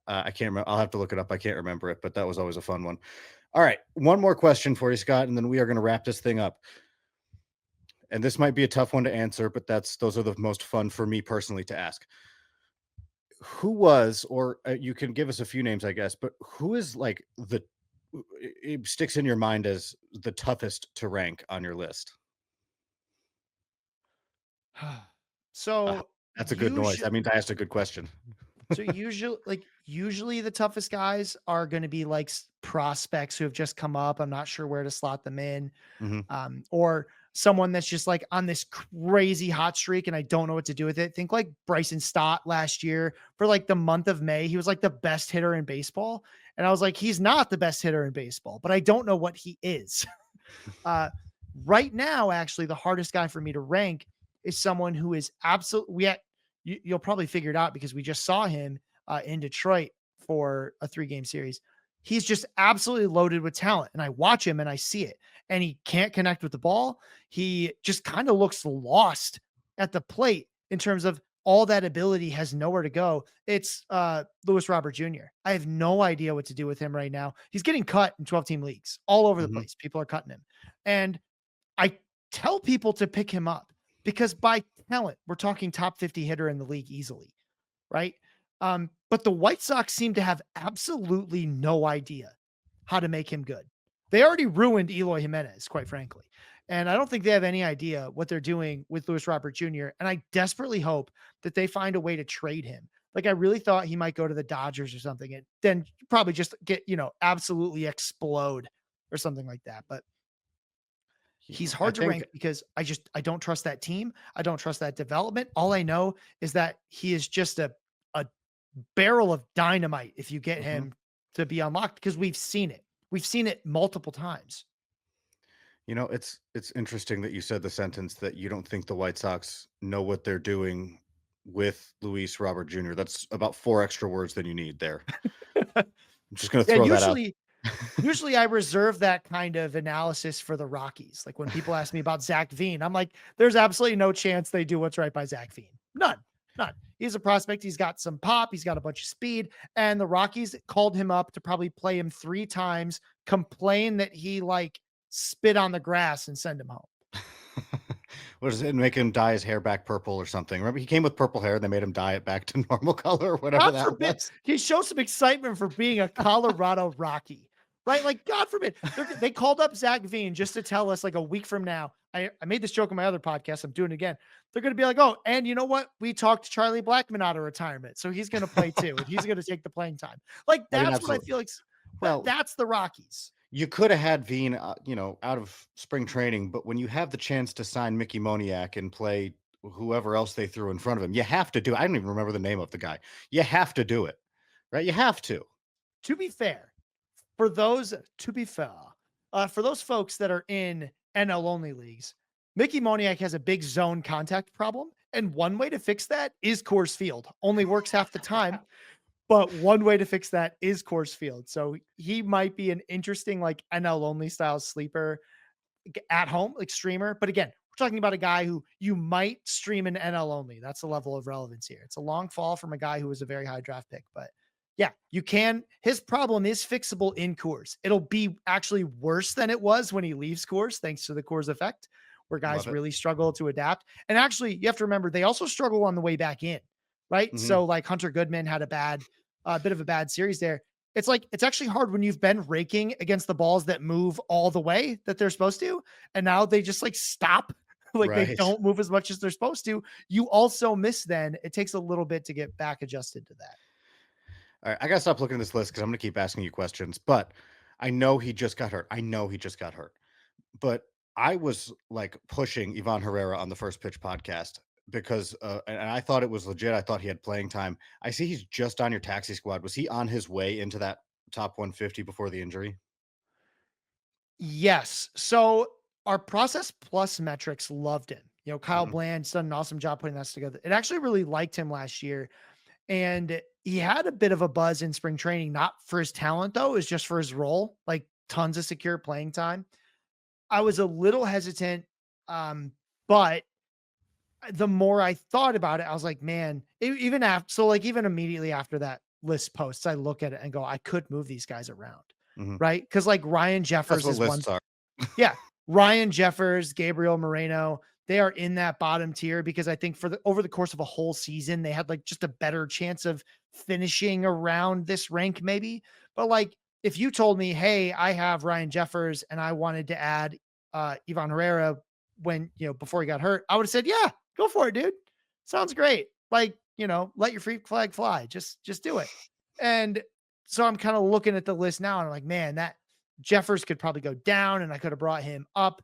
Speaker 1: I can't remember. I'll have to look it up. I can't remember it, but that was always a fun one. All right, one more question for you, Scott, and then we are going to wrap this thing up. And this might be a tough one to answer, but those are the most fun for me personally to ask. Who was, or you can give us a few names, I guess, but who is like it sticks in your mind as the toughest to rank on your list? Ah,
Speaker 2: So
Speaker 1: that's a good noise.
Speaker 2: usually
Speaker 1: That means I asked a good question.
Speaker 2: usually the toughest guys are going to be like prospects who have just come up. I'm not sure where to slot them in.
Speaker 1: Hmm.
Speaker 2: Or someone that's just like on this crazy hot streak and I don't know what to do with it. Think like Bryson Stott last year for like the month of May. He was like the best hitter in baseball. And I was like, he's not the best hitter in baseball, but I don't know what he is. Uh, right now, actually, the hardest guy for me to rank is someone who is absolutely, you'll probably figure it out because we just saw him in Detroit for a 3-game series. He's just absolutely loaded with talent. And I watch him and I see it. And he can't connect with the ball. He just kind of looks lost at the plate in terms of all that ability has nowhere to go. It's Lewis Robert Jr. I have no idea what to do with him right now. He's getting cut in 12-team leagues all over the
Speaker 1: Hmm.
Speaker 2: place. People are cutting him. And I tell people to pick him up because by talent, we're talking top 50 hitter in the league easily, right? But the White Sox seem to have absolutely no idea how to make him good. They already ruined Eloy Jimenez, quite frankly. And I don't think they have any idea what they're doing with Lewis Robert Jr. And I desperately hope that they find a way to trade him. Like I really thought he might go to the Dodgers or something and then probably just get, absolutely explode or something like that. But he's
Speaker 1: I
Speaker 2: hard to
Speaker 1: think
Speaker 2: rank because I don't trust that team. I don't trust that development. All I know is that he is just a barrel of dynamite if you get
Speaker 1: mhm.
Speaker 2: him to be unlocked because we've seen it. We've seen it multiple times.
Speaker 1: It's interesting that you said the sentence that you don't think the White Sox know what they're doing with Luis Robert Jr. That's about 4 extra words than you need there. I'm just going to
Speaker 2: Yeah,
Speaker 1: throw that out.
Speaker 2: usually I reserve that kind of analysis for the Rockies. Like when people ask me about Zach Veen, I'm like, there's absolutely no chance they do what's right by Zach Veen. None. None. He's a prospect. He's got some pop. He's got a bunch of speed. And the Rockies called him up to probably play him 3 times, complain that he like spit on the grass and send him home.
Speaker 1: What is it? Make him dye his hair back purple or something. Remember, he came with purple hair. They made him dye it back to normal color or whatever
Speaker 2: God
Speaker 1: that
Speaker 2: forbid
Speaker 1: was.
Speaker 2: he shows some excitement for being a Colorado Rocky, right? Like, God forbid they called up Zach Veen just to tell us like a week from now. I made this joke on my other podcast. I'm doing it again. They're going to be like, oh, and you know what? We talked Charlie Blackmon out of retirement. So he's going to play too. And he's going to take the playing time. Like,
Speaker 1: I mean,
Speaker 2: that's what I
Speaker 1: absolutely.
Speaker 2: feel like.
Speaker 1: Well,
Speaker 2: That's the Rockies.
Speaker 1: you could have had Veen, out of spring training, but when you have the chance to sign Mickey Moniak and play whoever else they threw in front of him, you have to do it. I don't even remember the name of the guy. You have to do it, right? You have to.
Speaker 2: To be fair, for those to be fair, for those folks that are in NL only leagues, Mickey Moniak has a big zone contact problem. And one way to fix that is Coors Field. Only works half the time, but one way to fix that is Coors Field. So he might be an interesting like NL only style sleeper. at home, like streamer. But again, we're talking about a guy who you might stream in NL only. That's the level of relevance here. It's a long fall from a guy who was a very high draft pick, but yeah, you can. His problem is fixable in Coors. It'll be actually worse than it was when he leaves Coors, thanks to the Coors effect, where guys
Speaker 1: Love it.
Speaker 2: really struggle to adapt. And actually, you have to remember they also struggle on the way back in, right?
Speaker 1: Mhm.
Speaker 2: So like Hunter Goodman had a bit of a bad series there. It's like it's actually hard when you've been raking against the balls that move all the way that they're supposed to, and now they just like stop, like they
Speaker 1: Right.
Speaker 2: don't move as much as they're supposed to. You also miss. Then it takes a little bit to get back adjusted to that.
Speaker 1: All right, I gotta stop looking at this list because I'm gonna keep asking you questions. But I know he just got hurt. I know he just got hurt. But I was like pushing Ivan Herrera on the First Pitch podcast because, and I thought it was legit. I thought he had playing time. I see he's just on your taxi squad. Was he on his way into that top 150 before the injury?
Speaker 2: Yes. So our process plus metrics loved him. Kyle
Speaker 1: Mhm.
Speaker 2: Bland's done an awesome job putting that together. It actually really liked him last year. And he had a bit of a buzz in spring training, not for his talent, though, is just for his role, like tons of secure playing time. I was a little hesitant. But the more I thought about it, I was like, man, even after, so like even immediately after that list posts, I look at it and go, I could move these guys around.
Speaker 1: Mhm.
Speaker 2: Right. Cause like Ryan
Speaker 1: That's
Speaker 2: Jeffers
Speaker 1: what
Speaker 2: is one.
Speaker 1: lists are.
Speaker 2: Yeah. Ryan Jeffers, Gabriel Moreno, they are in that bottom tier because I think for the over the course of a whole season, they had like just a better chance of finishing around this rank, maybe. But like if you told me, hey, I have Ryan Jeffers and I wanted to add Ivan Herrera when before he got hurt, I would have said, yeah, go for it, dude. Sounds great. Like, let your freak flag fly. Just do it. And so I'm kind of looking at the list now and I'm like, man, that Jeffers could probably go down and I could have brought him up.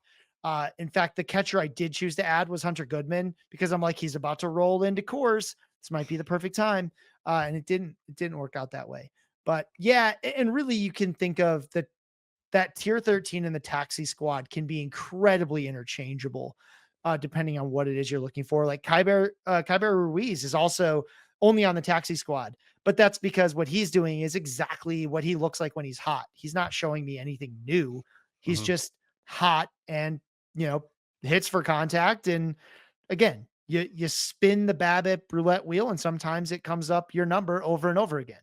Speaker 2: In fact, the catcher I did choose to add was Hunter Goodman because I'm like, he's about to roll into Coors. This might be the perfect time. And it didn't work out that way. But yeah, and really you can think of that tier 13 in the taxi squad can be incredibly interchangeable, depending on what it is you're looking for. Like Kyber Ruiz is also only on the taxi squad, but that's because what he's doing is exactly what he looks like when he's hot. He's not showing me anything new. He's
Speaker 1: Mhm.
Speaker 2: just hot and, you know, hits for contact. And again, you spin the Babbitt roulette wheel and sometimes it comes up your number over and over again.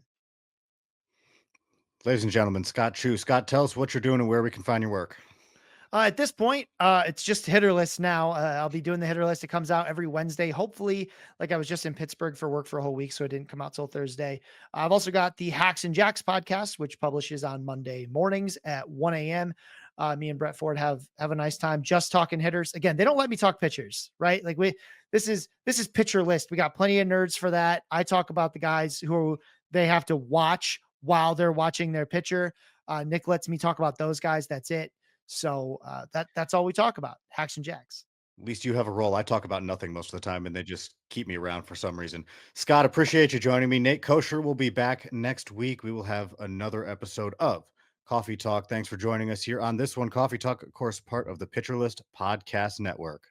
Speaker 1: Ladies and gentlemen, Scott Chu. Scott, tell us what you're doing and where we can find your work.
Speaker 2: At this point, it's just hitter list now. I'll be doing the hitter list. It comes out every Wednesday. Hopefully, like I was just in Pittsburgh for work for a whole week, so it didn't come out till Thursday. I've also got the Hacks and Jacks podcast, which publishes on Monday mornings at 1 a.m. Me and Brett Ford have a nice time just talking hitters. Again, they don't let me talk pitchers, right? Like this is pitcher list. We got plenty of nerds for that. I talk about the guys who they have to watch while they're watching their pitcher. Nick lets me talk about those guys. That's it. So that's all we talk about, hacks and jacks.
Speaker 1: At least you have a role. I talk about nothing most of the time, and they just keep me around for some reason. Scott, appreciate you joining me. Nate Kosher will be back next week. We will have another episode of Coffee Talk. Thanks for joining us here on this one. Coffee Talk, of course, part of the Pitcher List Podcast Network.